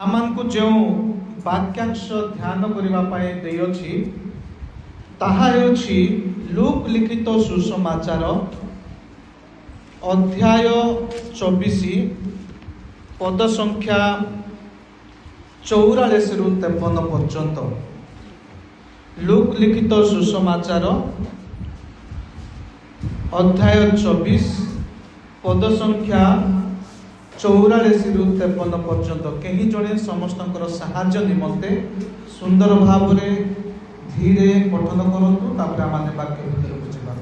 ଆମକୁ ଯେଉଁ ବାକ୍ୟାଂଶ ଧ୍ୟାନ କରିବା ପାଇଁ ଦେଇଅଛି ତାହା ହେଉଛି ଲୁକ୍ ଲିଖିତ ସୁସମାଚାର ଅଧ୍ୟାୟ 24 ପଦ ସଂଖ୍ୟା 44 ରୁ 53 ପର୍ଯ୍ୟନ୍ତ। ଲୁକ୍ ଲିଖିତ ସୁସମାଚାର ଅଧ୍ୟାୟ 24 ପଦ ସଂଖ୍ୟା 44 ରୁ 53 ପର୍ଯ୍ୟନ୍ତ। କେହି ଜଣେ ସମସ୍ତଙ୍କର ସାହାଯ୍ୟ ନିମନ୍ତେ ସୁନ୍ଦର ଭାବରେ ଧୀରେ ପଠନ କରନ୍ତୁ, ତାପରେ ଆମେ ବାକ୍ୟ ଭିତରକୁ ଯିବା।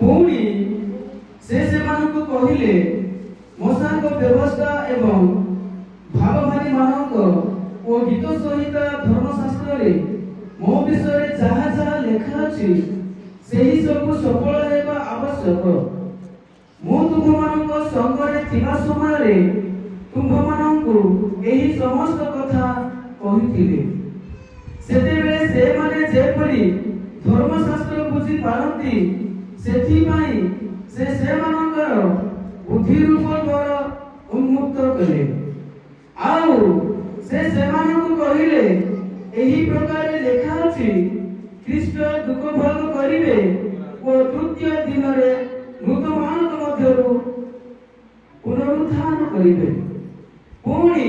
ପୁଣି ସେ ସେମାନଙ୍କୁ କହିଲେ, ମୋଶାଙ୍କ ବ୍ୟବସ୍ଥା ଏବଂ ଭାବବାଦୀମାନଙ୍କ ଓ ଗୀତ ସହିତ ଧର୍ମଶାସ୍ତ୍ରରେ ମୋ ବିଷୟରେ ଯାହା ଯାହା ଲେଖା ଅଛି ସେହି ସବୁ ସଫଳ ହେବା ଆବଶ୍ୟକ। ମୁଁ ତୁମମାନଙ୍କ ସଙ୍ଗରେ ଥିବା ସମୟରେ ତୁମ୍ଭମାନଙ୍କୁ ଏହି ସମସ୍ତ କଥା କହିଥିଲି। ସେତେବେଳେ ସେମାନେ ଯେପରି ଧର୍ମଶାସ୍ତ୍ର ବୁଝି ପାରନ୍ତି ସେଥିପାଇଁ ସେ ସେମାନଙ୍କର ବୁଦ୍ଧିରୂପ ଦ୍ୱାର ଉନ୍ମୁକ୍ତ କଲେ। ଆଉ ସେ ସେମାନଙ୍କୁ କହିଲେ, ଏହି ପ୍ରକାର ଲେଖା ଅଛି, ଖ୍ରୀଷ୍ଟ ଦୁଃଖ ଭୋଗ କରିବେ ଓ ତୃତୀୟ ଦିନରେ ମୃତମାନଙ୍କ ମଧ୍ୟରୁ ପୁନରୁତ୍ଥାନ କରିବେ। ପୁଣି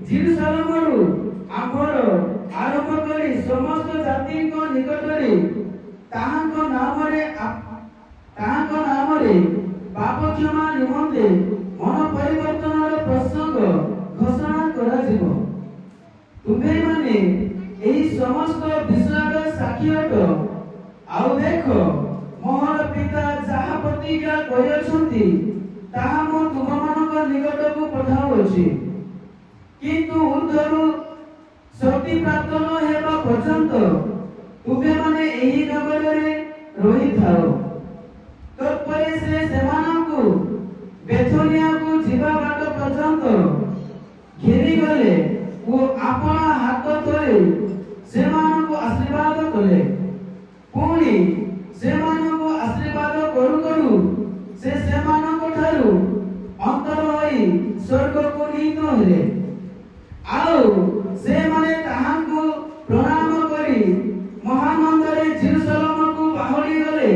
ଜେରୁସାଲେମରୁ ଆରମ୍ଭ କରି ସମସ୍ତ ଜାତିଙ୍କ ନିକଟରେ ତାହାଙ୍କ ନାମରେ ପାପ କ୍ଷମା ନିମନ୍ତେ ମନ ପରିବର୍ତ୍ତନର ପ୍ରସଙ୍ଗ ଘୋଷଣା କରାଯିବ। ତୁମ୍ଭେମାନେ ଏହି ସମସ୍ତ ବିଷୟର ସାକ୍ଷୀ ଅଟ। ଆଉ ଦେଖ, ମୋର ପିତା ଯାହା ପ୍ରତିଜ୍ଞା କରିଅଛନ୍ତି ତାହା ମୁଁ ତୁମମାନଙ୍କ ନିକଟକୁ ପଠାଉଅଛି। କିନ୍ତୁ ଉର୍ଦ୍ଧ୍ୱରୁ ଶକ୍ତି ପ୍ରାପ୍ତ ନ ହେବା ପର୍ଯ୍ୟନ୍ତ ତୁମେମାନେ ଏହି ନଗରରେ ରହିଥାଅ। ତତ୍ପରେ ସେ ସେମାନଙ୍କୁ ବେଥନିଆକୁ ଯିବା ବାଟ ପର୍ଯ୍ୟନ୍ତ ଘେରିଗଲେ ଓ ଆପଣା ହାତ ଧରି ସେମାନଙ୍କୁ ଆଶୀର୍ବାଦ କଲେ। ପୁଣି ସେମାନଙ୍କୁ ଆଶୀର୍ବାଦ କରୁ କରୁ ସେ ସେମାନଙ୍କ ଠାରୁ ଅନ୍ତର ହୋଇ ସ୍ୱର୍ଗକୁ ନୀତ ହେଲେ। ଆଉ ସେମାନେ ତାହାଙ୍କୁ ପ୍ରଣାମ କରି ମହାନନ୍ଦରେ ଜେରୁସାଲେମକୁ ବାହୁଡ଼ି ଗଲେ।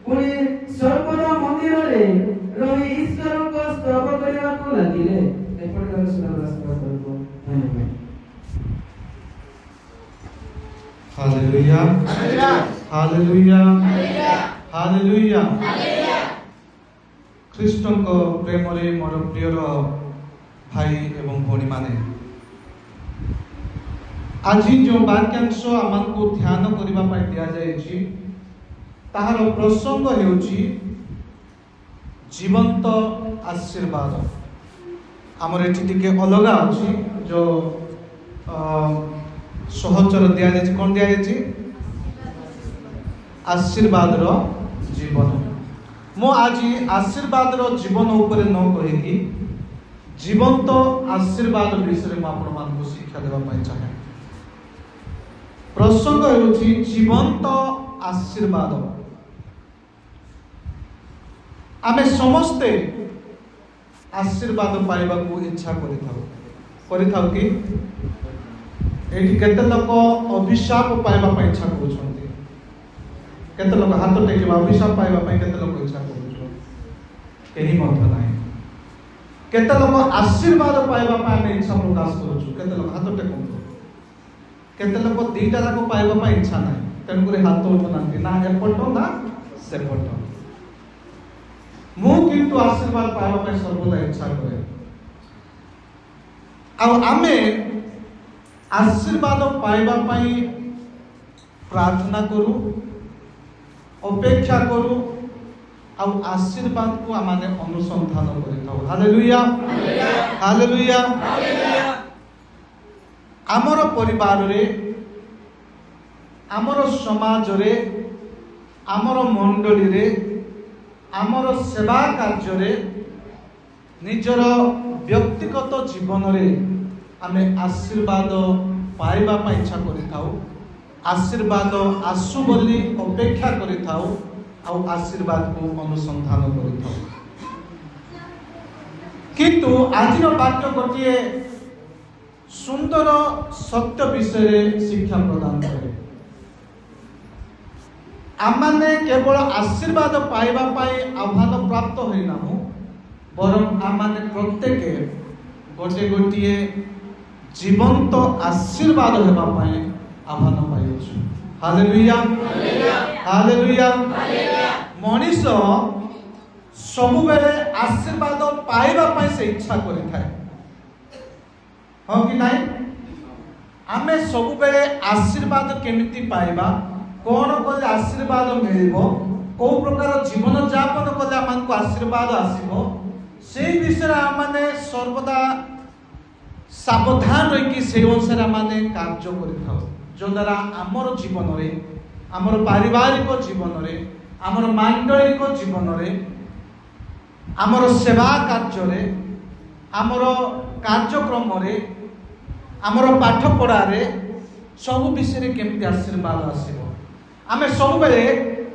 ପୁଣି ସ୍ୱର୍ଗର ମନ୍ଦିରରେ ରହି ଈଶ୍ୱରଙ୍କ ସ୍ତବ କରିବାକୁ ଲାଗିଲେ। Hallelujah, hallelujah, hallelujah. ଖ୍ରୀଷ୍ଟଙ୍କ ପ୍ରେମରେ ମୋର ପ୍ରିୟର ଭାଇ ଏବଂ ଭଉଣୀମାନେ, ଆଜି ଯେଉଁ ବାକ୍ୟାଂଶ ଆମକୁ ଧ୍ୟାନ କରିବା ପାଇଁ ଦିଆଯାଇଛି ତାହାର ପ୍ରସଙ୍ଗ ହେଉଛି ଜୀବନ୍ତ ଆଶୀର୍ବାଦ। ଆମର ଏଠି ଟିକେ ଅଲଗା ଅଛି, ଯେଉଁ ସହଚର ଦିଆଯାଇଛି। କ'ଣ ଦିଆଯାଇଛି? ଆଶୀର୍ବାଦର ଜୀବନ। ମୁଁ ଆଜି ଆଶୀର୍ବାଦର ଜୀବନ ଉପରେ ନ କହିକି ଜୀବନ୍ତ ଆଶୀର୍ବାଦ ବିଷୟରେ ମୁଁ ଆପଣମାନଙ୍କୁ ଶିକ୍ଷା ଦେବା ପାଇଁ ଚାହେଁ। ପ୍ରସଙ୍ଗ ହେଉଛି ଜୀବନ୍ତ ଆଶୀର୍ବାଦ। ଆମେ ସମସ୍ତେ ଆଶୀର୍ବାଦ ପାଇବାକୁ ଇଚ୍ଛା କରିଥାଉ କି? ଏଇଠି କେତେ ଲୋକ ଅଭିଶାପ ପାଇବା ପାଇଁ ଇଚ୍ଛା କରୁଛନ୍ତି? କେତେ ଲୋକ ହାତ ଟେକିବା? ଅଭିଶାପ ପାଇବା ପାଇଁ କେତେ ଲୋକ ଇଚ୍ଛା କରୁଛନ୍ତି? କେହି ମଧ୍ୟ ନାହିଁ। କେତେ ଲୋକ ଆଶୀର୍ବାଦ ପାଇବା ପାଇଁ ଆମେ ଇଚ୍ଛା ପ୍ରକାଶ କରୁଛୁ? କେତେ ଲୋକ ହାତ ଟେକନ୍ତୁ। କେତେ ଲୋକ ଦିଟା ଯାକ ପାଇବା ପାଇଁ ଇଚ୍ଛା ନାହିଁ, ତେଣୁକରି ହାତ ଉଠୁନାହାନ୍ତି, ନା ଏପଟ ନା ସେପଟ। ମୁଁ କିନ୍ତୁ ଆଶୀର୍ବାଦ ପାଇବା ପାଇଁ ସର୍ବଦା ଇଚ୍ଛା କରେ। ଆଉ ଆମେ ଆଶୀର୍ବାଦ ପାଇବା ପାଇଁ ପ୍ରାର୍ଥନା କରୁ, ଅପେକ୍ଷା କରୁ, ଆଉ ଆଶୀର୍ବାଦକୁ ଆମେ ଅନୁସନ୍ଧାନ କରିଥାଉ। Hallelujah, hallelujah. ଆମର ପରିବାରରେ, ଆମର ସମାଜରେ, ଆମର ମଣ୍ଡଳୀରେ, ଆମର ସେବା କାର୍ଯ୍ୟରେ, ନିଜର ବ୍ୟକ୍ତିଗତ ଜୀବନରେ ଆମେ ଆଶୀର୍ବାଦ ପାଇବା ପାଇଁ ଇଚ୍ଛା କରିଥାଉ। आशीर्वाद आसु बोली अपेक्षा करिथाउ आउ आशीर्वाद को अनुसंधान करिथाउ किंतु आज वाक्य गोटे सुंदर सत्य विषय शिक्षा प्रदान करे आमने केवल आशीर्वाद पाइबा पाई आह्वान प्राप्त होइना बरं आमने प्रत्येक गोटे गोटे जीवंत आशीर्वाद हेबा पाई आह्वान पाइछु। Hallelujah hallelujah. मनीष सब बेले आशीर्वाद पाइबा पाई से इच्छा करि थाए हाँ कि नहीं आमे सब बेले आशीर्वाद केमिति पाइबा कौन कले आशीर्वाद मिलिबो को प्रकार जीवन यापन कले आमको आशीर्वाद आसीबो से विषय आमने सर्वदा सावधान रही से अनुसार आमने कार्य करिथाउ जो द्वारा आमर जीवन रे आमर पारिवारिक जीवन रे आमर मांडलिक जीवन रे आमर सेवा कार्य रे आमर कार्यक्रम रे आमर पाठ पढ़ा रे सब विषय केमती आशीर्वाद आसीबो आमे सब बेले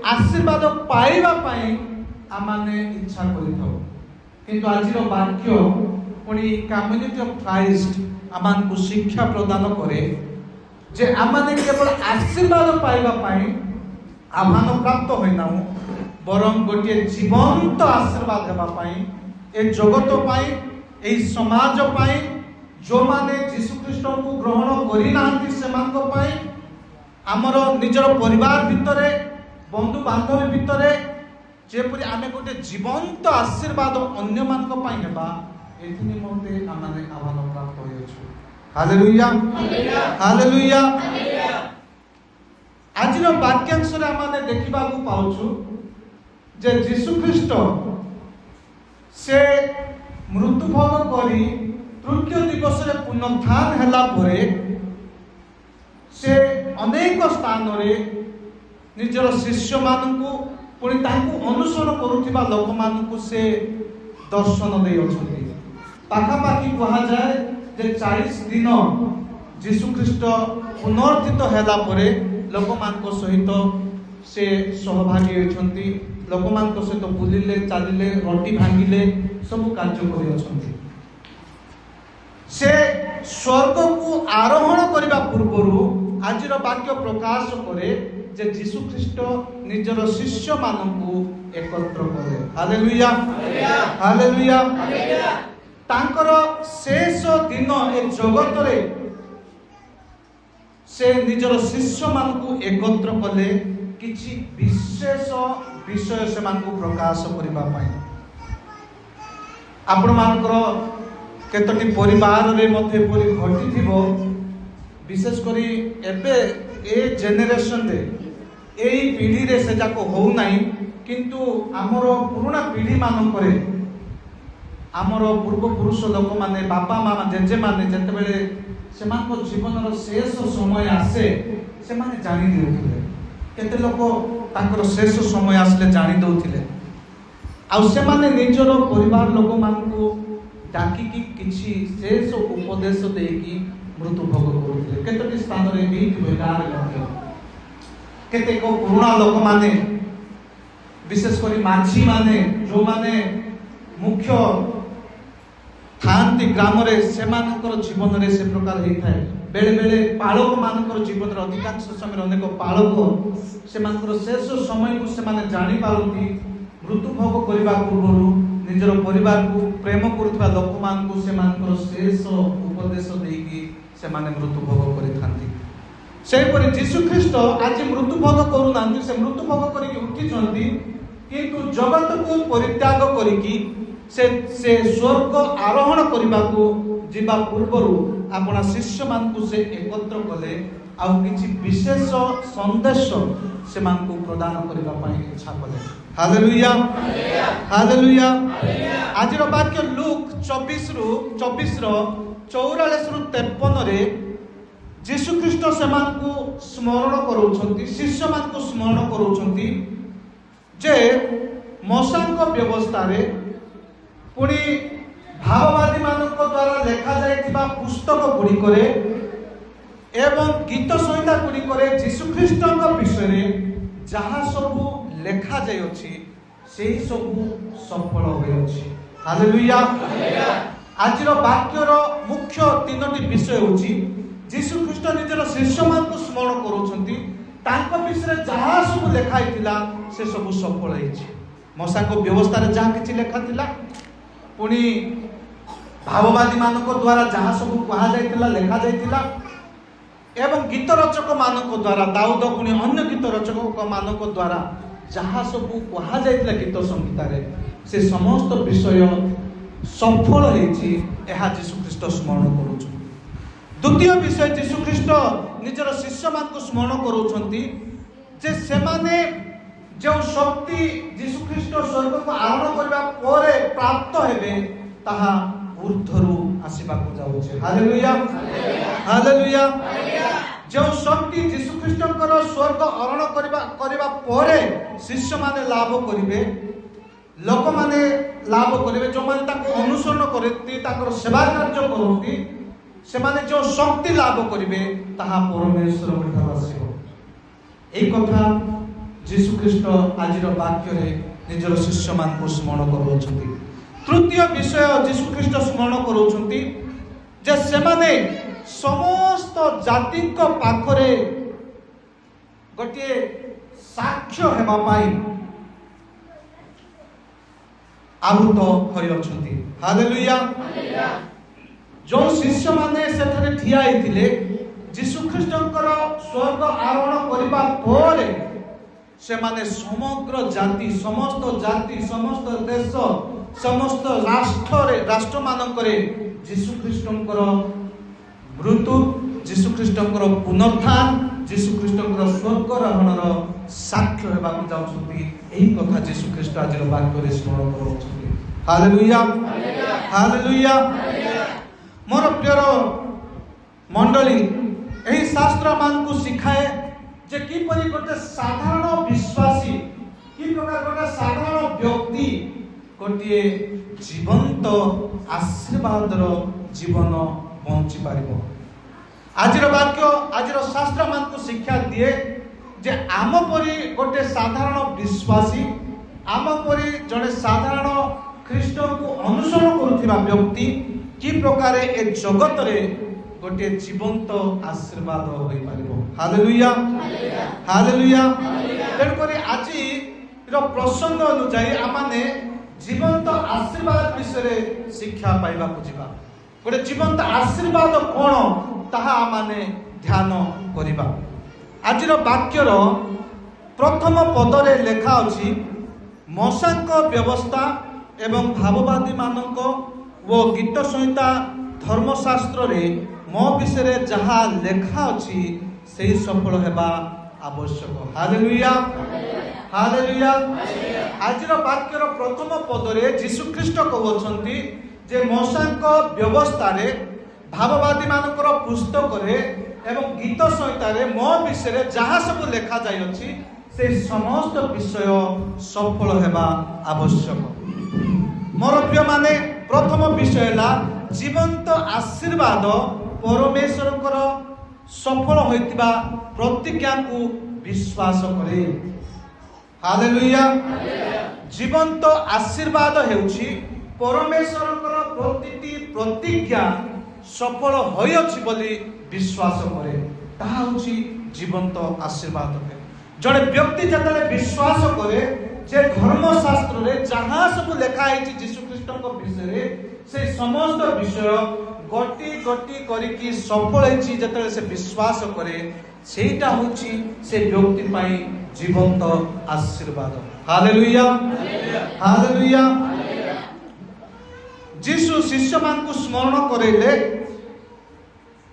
आशीर्वाद पाइबा पाई आमाने इच्छा करिथाउ किंतु आजिर वाक्य पुणी कम्युनिटी ऑफ क्राइस्ट आमान को शिक्षा प्रदान करे जे आमाने केवल आशीर्वाद पाइबा पाई आह्वान प्राप्त होइना बरं गोटे जीवंत आशीर्वाद हेबा पाई ए जगत पाई ए समाज पाई जो माने यीशु ख्रीष्ट को ग्रहण करि नांती सेमानक पाई आमर निजर परिवार भितरे बंधु बांधव भितरे जेपरि आमे गोटे जीवंत आशीर्वाद अन्य मानक पाई हेबा एथि निमंते आमाने आह्वान प्राप्त होइछु। Hallelujah hallelujah. आजिर वाक्यांश रे आमाने देखिबा को पाउछु जे यीशु ख्रीष्ट से मृत्यु भोग करी तृतीय दिवस रे पुनरुत्थान हैला परे से अनेक स्थान रे निजर शिष्य मानकु पुणी तांकु अनुसरण करुथिबा लोक मानकु से दर्शन देई अछथि पाखापाखि कहा जाए जे 40 दिन यीशु ख्रीष्ट पुनरुत्थित हैला परे लोक मानक सहित से सहभागी होइछन्ति लोक मानक सहित बुलिले चालिले रोटी भांगिले सब कार्य करि अछन्ति से स्वर्ग को आरोहण करबा पूर्वरु आजिर वाक्य प्रकाश करे जे यीशु ख्रीष्ट निजर शिष्य मानकु एकत्र करे। Hallelujah hallelujah. तांकर शेष दिन ए जगत रे से निजर शिष्य मानकु एकत्र कले किछि विशेष विषय से मानकु प्रकाश करबा पाई आपण मानकर केतटी परिवार रे मध्ये परि घटी थिबो विशेष करी एबे ए जेनेरेशन रे एई पीढ़ी रे से जाको हो नाही किंतु आमर पुराना पीढ़ी मान करे आमर पूर्व पुरुष लोक माने बापा मामा जेजे माने जते बेले सेमान को जीवन रो शेष समय आसे से माने जानि देउथिले केते लोक तांकर शेष समय आसले जानि दउथिले आ से माने निजरो परिवार लोक मान को डाकी की किछि शेष उपदेश देकी मृत्यु भोग करुथिले केतटी स्थान रे भी व्यवहार करथे केते को पुराना लोक माने विशेष करी माछी माने जो माने मुख्य थांती ग्राम रे सेमानकर जीवन रे से प्रकार हेई थाए बेले बेले पालक मानकर जीवन रे अधिकांश समय अनेक पालक सेमानकर शेष समय को सेमाने जानि पारंती मृत्यु भोग करबा पूर्वरु निजर परिवार को प्रेम करुवा लोक मान को सेमानकर शेष उपदेश देकी सेमाने मृत्यु भोग करिथांती सेपरि यीशु ख्रीष्ट आज मृत्यु भोग करू नांती से मृत्यु भोग करिकि उठिचंती किंतु जगत को परित्याग करिकि से स्वर्ग आरोहण करबा को जिबा पूर्वरु आपना शिष्य मान को से एकत्र कले आ किछि विशेष संदेश से मान को प्रदान करबा पई इच्छा कले। Hallelujah hallelujah. आजिर वाक्य लूक 24 रो 44 रो 53 रे यीशु ख्रीष्ट सेमान को स्मरण करूछंती शिष्य मान को स्मरण करूछंती जे मोसांक व्यवस्था रे पुणी भाववादी मानक द्वारा लेखा जाइतिबा पुस्तक गुडी करे एवं गीत संहिता गुड़िकरे जीशुख्रीष्ट विषय जहाँ सबू लेखा जाइए से सबू सफल होइछि। हालेलुया। आज वाक्यर मुख्य तीनोटी विषय होछि जीशुख्रीष्ट निजर शिष्य मान स्मरण करूछंती तांको विषय जहाँ सब लेखाई थिला से सब सफल होइछि। मूसा को व्यवस्था रे जहाँ किछि लेखा थिला पुनी भाववादी मानक द्वारा जहाँ सब कहा जाइतिला लेखा जाइतिला एवं गीत रचक मानक द्वारा दाऊद पुणी अन्य गीत रचक मानक द्वारा जहाँ सब कहा जाइतिला गीत संहिता रे से समस्त विषय सफल होइछि। एहा जीशुख्रीष्ट स्मरण करूछु। द्वितीय विषय जीशुख्रीष्ट निजर शिष्य मान को स्मरण करूछंती जे सेमाने जो शक्ति जीशुख्रीष्ट स्वर्ग को आरोहण करबा परे प्राप्त हेबे ताहा ऊर्ध्वरु आसीबाकू जाउछे। Hallelujah hallelujah. जो शक्ति जीशुख्रीष्टकर स्वर्ग आरोहण करबा परे शिष्य माने लाभ करिवे लोक माने लाभ करिवे जो माने ताको अनुसरण करती ताकर सेवा कार्य करती से माने जो शक्ति लाभ करिवे ताहा परमेश्वर ठार आसीबो। एई कथा जीशुख्रीष्ट आजिर वाक्य रे निजर शिष्य मान को स्मरण करूछंती। तृतीय विषय जीशुख्रीष्ट स्मरण करूछंती जे सेमाने समस्त जाति को पाखरे गोटे साक्ष्य हेबा पाई आहुत होई अछंती। हालेलुया। जो शिष्य माने सेठरे ठिया हेतिले जीशुख्रीष्टकर स्वर्ग आरोहण करिबा परे से माने समग्र जाति समस्त देश समस्त राष्ट्र मानकरे जीशुख्रीष्टकर मृत्यु जीशुख्रीष्टकर पुनरुत्थान जीशुख्रीष्टकर स्वर्ग आरोहणर साक्ष्य हेबाकू जाउछंती। एही कथा जीशुख्रीष्ट आजिर वाक्य रे स्मरण करूछंती। Hallelujah hallelujah. मोर प्रियर मंडली एही शास्त्र मान को सिखाए जे किपरि गोटे साधारण विश्वासी कि प्रकार गोटे साधारण व्यक्ति गोटे जीवंत आशीर्वादर जीवन बंची पारिबो। आजिर वाक्य आजिर शास्त्र मान को शिक्षा दिए जे आम परि गोटे साधारण विश्वासी आम परि जड़े साधारण ख्रीष्ट को अनुसरण करुथिबा व्यक्ति कि प्रकार ए जगत रे गोटे जीवंत आशीर्वाद होई पारिबो। Hallelujah hallelujah. तेणुकरी आज प्रसंग अनुसार आमाने जीवंत आशीर्वाद विषय शिक्षा पाइबा जिबा। गोटे जीवंत आशीर्वाद कौन ताहा आमाने ध्यान करिबा। आजिर वाक्यर प्रथम पदरे लेखा अछि मूसाक व्यवस्था एवं भाववादी मानक वो गीत संहिता धर्मशास्त्र रे मो विषय जहाँ लेखा अछि से सफल हेबा आवश्यक। Hallelujah hallelujah. आजिर वाक्यर प्रथम पदरे जीशुख्रीष्ट कहउछंती जे मूसाक व्यवस्था रे भाववादी मानकर पुस्तक रे एवं गीत संहिता रे मो विषय जहाँ सब लेखा जाय अछि से समस्त विषय सफल हेबा आवश्यक। मोर प्रिय माने प्रथम विषय ला जीवंत आशीर्वाद परमेश्वर सफल होइतिबा प्रतिज्ञा को विश्वास करे। हालेलुया। जीवंत आशीर्वाद हेउछि परमेश्वर प्रतिटी प्रतिज्ञा सफल होई अछि बोली विश्वास करे ताहा होछि जीवंत आशीर्वाद। जड़े व्यक्ति जतले विश्वास करे जे धर्मशास्त्र रे जहाँ सब लेखा है जीशुख्रीष्ट विषय से समस्त विषय गटी गटी करिकी सफल है जतले से विश्वास करे सेटा होछि से व्यक्ति पाई जीवंत आशीर्वाद। Hallelujah hallelujah. जीशु शिष्य मान को स्मरण करेले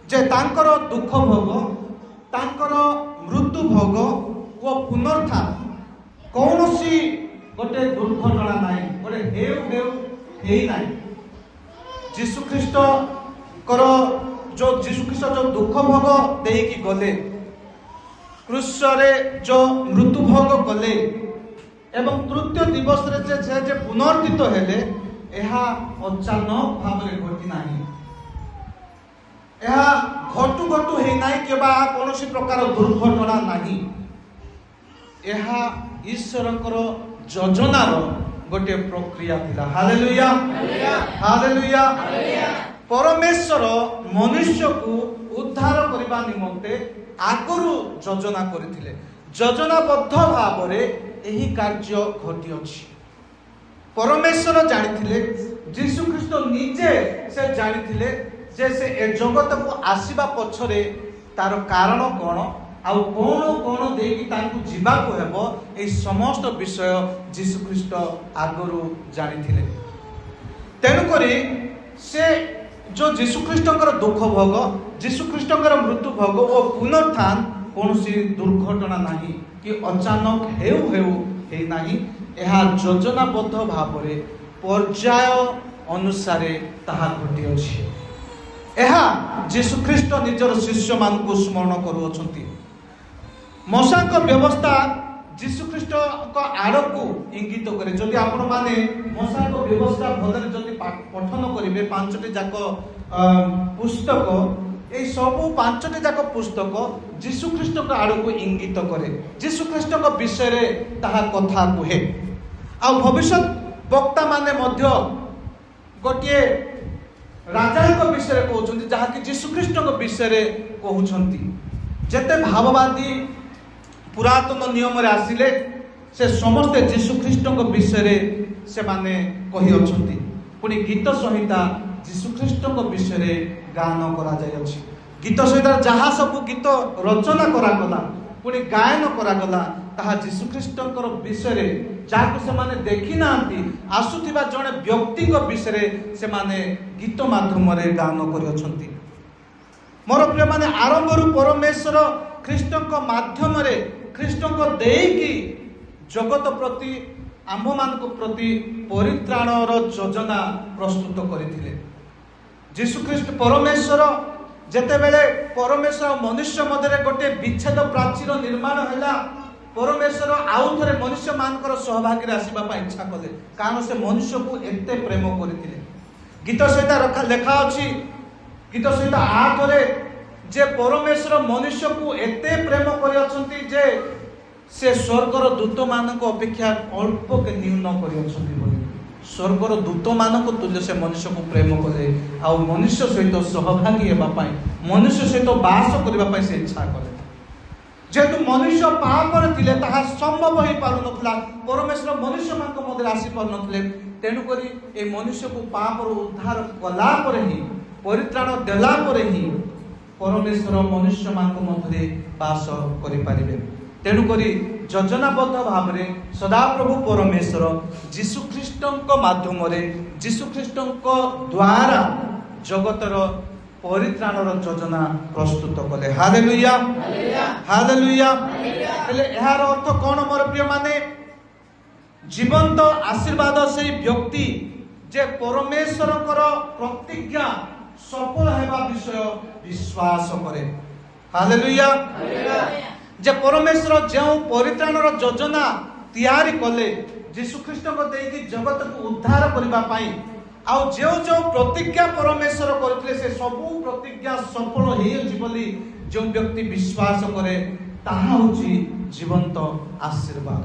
जे तांकर दुख भोग तांकर मृत्यु भोग वो पुनरुत्थान कौन सी गोटे दुर्घटना नाई गोटे हेउ नाई। जीशुख्रीष्ट करो जो जीशुख्रीष्ट जो दुख भोग देकी गले क्रूस रे जो मृत्यु भोग गले एवं तृतीय दिवस रे जे पुनर्जित हेले एहा अचानक भाव रे घटी नाही। ଏହା ଘଟୁ ଘଟୁ ହେଇନାହିଁ କିମ୍ବା କୌଣସି ପ୍ରକାର ଦୁର୍ଘଟଣା ନାହିଁ। ଏହା ଈଶ୍ୱରଙ୍କର ଯୋଜନାର ଗୋଟିଏ ପ୍ରକ୍ରିୟା ଥିଲା। Hallelujah hallelujah. ପରମେଶ୍ୱର ମନୁଷ୍ୟକୁ ଉଦ୍ଧାର କରିବା ନିମନ୍ତେ ଆଗରୁ ଯୋଜନା କରିଥିଲେ। ଯୋଜନାବଦ୍ଧ ଭାବରେ ଏହି କାର୍ଯ୍ୟ ଘଟିଅଛି। ପରମେଶ୍ୱର ଜାଣିଥିଲେ, ଯୀଶୁଖ୍ରୀଷ୍ଟ ନିଜେ ସେ ଜାଣିଥିଲେ ଯେ ସେ ଏ ଜଗତକୁ ଆସିବା ପଛରେ ତାର କାରଣ କ'ଣ, ଆଉ କ'ଣ କ'ଣ ଦେଇକି ତାଙ୍କୁ ଯିବାକୁ ହେବ, ଏହି ସମସ୍ତ ବିଷୟ ଯୀଶୁଖ୍ରୀଷ୍ଟ ଆଗରୁ ଜାଣିଥିଲେ। ତେଣୁକରି ସେ जो ଯୀଶୁଖ୍ରୀଷ୍ଟଙ୍କର ଦୁଃଖ ଭୋଗ, ଯୀଶୁଖ୍ରୀଷ୍ଟଙ୍କର ମୃତ୍ୟୁ ଭୋଗ ଓ ପୁନରୁତ୍ଥାନ କୌଣସି ଦୁର୍ଘଟଣା ନାହିଁ କି ଅଚାନକ ହେଉ ହେଉ ହେଇନାହିଁ। ଏହା ଯୋଜନାବଦ୍ଧ ଭାବରେ ପର୍ଯ୍ୟାୟ ଅନୁସାରେ ତାହା ଘଟିଅଛି। ଏହା ଯୀଶୁଖ୍ରୀଷ୍ଟ ନିଜର ଶିଷ୍ୟମାନଙ୍କୁ ସ୍ମରଣ କରୁଅଛନ୍ତି। ମଶାଙ୍କ ବ୍ୟବସ୍ଥା ଯୀଶୁଖ୍ରୀଷ୍ଟଙ୍କ ଆଡ଼କୁ ଇଙ୍ଗିତ କରେ। ଯଦି ଆପଣମାନେ ମଶାଙ୍କ ବ୍ୟବସ୍ଥା ଭଲରେ ଯଦି ପଠନ କରିବେ, 5ଟି ଯାକ ପୁସ୍ତକ, এই ସବୁ 5ଟି ଯାକ ପୁସ୍ତକ ଯୀଶୁଖ୍ରୀଷ୍ଟଙ୍କ ଆଡ଼କୁ ଇଙ୍ଗିତ କରେ। ଯୀଶୁଖ୍ରୀଷ୍ଟଙ୍କ ବିଷୟରେ ତାହା କଥା କୁହେ। ଆଉ ଭବିଷ୍ୟତ ବକ୍ତାମାନେ ମଧ୍ୟ ଗୋଟିଏ ରାଜାଙ୍କ ବିଷୟରେ କହୁଛନ୍ତି, ଯାହାକି ଯୀଶୁଖ୍ରୀଷ୍ଟଙ୍କ ବିଷୟରେ କହୁଛନ୍ତି। ଯେତେ ଭାବବାଦୀ ପୁରାତନ ନିୟମରେ ଆସିଲେ, ସେ ସମସ୍ତେ ଯୀଶୁଖ୍ରୀଷ୍ଟଙ୍କ ବିଷୟରେ ସେମାନେ କହିଅଛନ୍ତି। ପୁଣି ଗୀତ ସଂହିତା ଯୀଶୁଖ୍ରୀଷ୍ଟଙ୍କ ବିଷୟରେ ଗାନ କରାଯାଇଅଛି। ଗୀତ ସଂହିତାର ଯାହା ସବୁ ଗୀତ ରଚନା କରାଗଲା, ପୁଣି ଗାୟନ କରାଗଲା, ତାହା ଯୀଶୁଖ୍ରୀଷ୍ଟଙ୍କର ବିଷୟରେ, ଯାହାକୁ ସେମାନେ ଦେଖି ନାହାନ୍ତି, ଆସୁଥିବା ଜଣେ ବ୍ୟକ୍ତିଙ୍କ ବିଷୟରେ ସେମାନେ ଗୀତ ମାଧ୍ୟମରେ ଗାନ କରିଅଛନ୍ତି। ମୋର ପ୍ରିୟମାନେ, ଆରମ୍ଭରୁ ପରମେଶ୍ୱର ଖ୍ରୀଷ୍ଟଙ୍କ ମାଧ୍ୟମରେ, ଖ୍ରୀଷ୍ଟଙ୍କ ଦେଇକି ଜଗତ ପ୍ରତି, ଆମ୍ଭମାନଙ୍କ ପ୍ରତି ପରିତ୍ରାଣର ଯୋଜନା ପ୍ରସ୍ତୁତ କରିଥିଲେ। ଯୀଶୁଖ୍ରୀଷ୍ଟ ପରମେଶ୍ୱର ଯେତେବେଳେ ପରମେଶ୍ୱର ମନୁଷ୍ୟ ମଧ୍ୟରେ ଗୋଟିଏ ବିଚ୍ଛେଦ ପ୍ରାଚୀର ନିର୍ମାଣ ହେଲା, ପରମେଶ୍ୱର ଆଉ ଥରେ ମନୁଷ୍ୟମାନଙ୍କର ସହଭାଗୀରେ ଆସିବା ପାଇଁ ଇଚ୍ଛା କଲେ, କାରଣ ସେ ମନୁଷ୍ୟକୁ ଏତେ ପ୍ରେମ କରିଥିଲେ। ଗୀତ ସଂହିତା ଲେଖା ଅଛି, ଗୀତ ସଂହିତା 8ରେ, ଯେ ପରମେଶ୍ୱର ମନୁଷ୍ୟକୁ ଏତେ ପ୍ରେମ କରିଅଛନ୍ତି ଯେ ସେ ସ୍ୱର୍ଗର ଦୂତମାନଙ୍କ ଅପେକ୍ଷା ଅଳ୍ପକେ ନ୍ୟୁନ କରିଅଛନ୍ତି ବୋଲି। ସ୍ୱର୍ଗର ଦୂତମାନଙ୍କ ତୁଲ୍ୟ ସେ ମନୁଷ୍ୟକୁ ପ୍ରେମ କଲେ, ଆଉ ମନୁଷ୍ୟ ସହିତ ସହଭାଗୀ ହେବା ପାଇଁ, ମନୁଷ୍ୟ ସହିତ ବାସ କରିବା ପାଇଁ ସେ ଇଚ୍ଛା କଲେ। ଯେହେତୁ ମନୁଷ୍ୟ ପାପରେ ଥିଲେ, ତାହା ସମ୍ଭବ ହେଇପାରୁନଥିଲା, ପରମେଶ୍ୱର ମନୁଷ୍ୟମାନଙ୍କ ମଧ୍ୟରେ ଆସିପାରୁନଥିଲେ। ତେଣୁକରି ଏ ମନୁଷ୍ୟକୁ ପାପରୁ ଉଦ୍ଧାର କଲା ପରେ ହିଁ, ପରିତ୍ରାଣ ଦେଲା ପରେ ହିଁ ପରମେଶ୍ୱର ମନୁଷ୍ୟମାନଙ୍କ ମଧ୍ୟରେ ବାସ କରିପାରିବେ। ତେଣୁକରି ଯୋଜନାବଦ୍ଧ ଭାବରେ ସଦାପ୍ରଭୁ ପରମେଶ୍ୱର ଯୀଶୁଖ୍ରୀଷ୍ଟଙ୍କ ମାଧ୍ୟମରେ, ଯୀଶୁଖ୍ରୀଷ୍ଟଙ୍କ ଦ୍ୱାରା ଜଗତର ପରିତ୍ରାଣର ଯୋଜନା ପ୍ରସ୍ତୁତ କଲେ। Hallelujah hallelujah. ହେଲେ ଏହାର ଅର୍ଥ କ'ଣ ମୋର ପ୍ରିୟମାନେ? ଜୀବନ୍ତ ଆଶୀର୍ବାଦ ସେଇ ବ୍ୟକ୍ତି ଯେ ପରମେଶ୍ୱରଙ୍କର ପ୍ରତିଜ୍ଞା ସଫଳ ହେବା ବିଷୟ ବିଶ୍ୱାସ କରେ। ହାଲେଲୁୟା। ଯେ ପରମେଶ୍ୱର ଯେଉଁ ପରିତ୍ରାଣର ଯୋଜନା ତିଆରି କଲେ ଯୀଶୁଖ୍ରୀଷ୍ଟଙ୍କ ଦେଇକି ଜଗତକୁ ଉଦ୍ଧାର କରିବା ପାଇଁ, ଆଉ ଯେଉଁ ଯେଉଁ ପ୍ରତିଜ୍ଞା ପରମେଶ୍ୱର କରିଥିଲେ, ସେ ସବୁ ପ୍ରତିଜ୍ଞା ସଫଳ ହେଇଛି ବୋଲି ଯେଉଁ ବ୍ୟକ୍ତି ବିଶ୍ୱାସ କରେ, ତାହା ହେଉଛି ଜୀବନ୍ତ ଆଶୀର୍ବାଦ।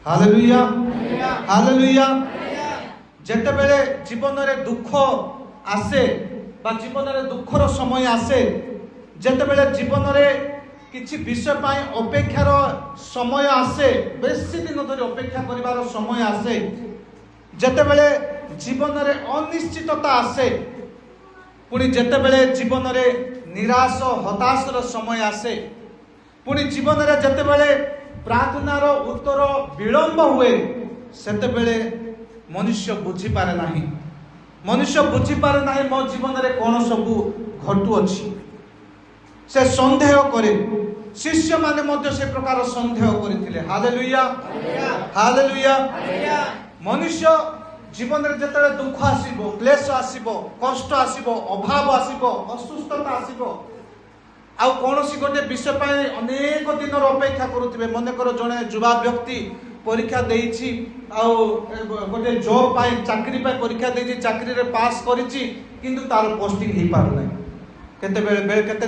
Hallelujah hallelujah. ଯେତେବେଳେ ଜୀବନରେ ଦୁଃଖ ଆସେ ବା ଜୀବନରେ ଦୁଃଖର ସମୟ ଆସେ, ଯେତେବେଳେ ଜୀବନରେ କିଛି ବିଷୟ ପାଇଁ ଅପେକ୍ଷାର ସମୟ ଆସେ, ବେଶୀ ଦିନ ଧରି ଅପେକ୍ଷା କରିବାର ସମୟ ଆସେ, ଯେତେବେଳେ ଜୀବନରେ ଅନିଶ୍ଚିତତା ଆସେ, ପୁଣି ଯେତେବେଳେ ଜୀବନରେ ନିରାଶ ହତାଶର ସମୟ ଆସେ, ପୁଣି ଜୀବନରେ ଯେତେବେଳେ ପ୍ରାର୍ଥନାର ଉତ୍ତର ବିଳମ୍ବ ହୁଏ, ସେତେବେଳେ ମନୁଷ୍ୟ ବୁଝିପାରେ ନାହିଁ। ମନୁଷ୍ୟ ବୁଝିପାରେ ନାହିଁ ମୋ ଜୀବନରେ କ'ଣ ସବୁ ଘଟୁଅଛି। ସେ ସନ୍ଦେହ କରେ। ଶିଷ୍ୟମାନେ ମଧ୍ୟ ସେ ପ୍ରକାର ସନ୍ଦେହ କରିଥିଲେ। Hallelujah hallelujah. ମନୁଷ୍ୟ ଜୀବନରେ ଯେତେବେଳେ ଦୁଃଖ ଆସିବ, କ୍ଲେଶ ଆସିବ, କଷ୍ଟ ଆସିବ, ଅଭାବ ଆସିବ, ଅସୁସ୍ଥତା ଆସିବ, ଆଉ କୌଣସି ଗୋଟିଏ ବିଷୟ ପାଇଁ ଅନେକ ଦିନର ଅପେକ୍ଷା କରୁଥିବେ। ମନେକର ଜଣେ ଯୁବା ବ୍ୟକ୍ତି ପରୀକ୍ଷା ଦେଇଛି, ଆଉ ଗୋଟିଏ ଜବ୍ ପାଇଁ, ଚାକିରି ପାଇଁ ପରୀକ୍ଷା ଦେଇଛି, ଚାକିରିରେ ପାସ୍ କରିଛି, କିନ୍ତୁ ତାର ପୋଷ୍ଟିଂ ହେଇପାରୁନାହିଁ। କେତେ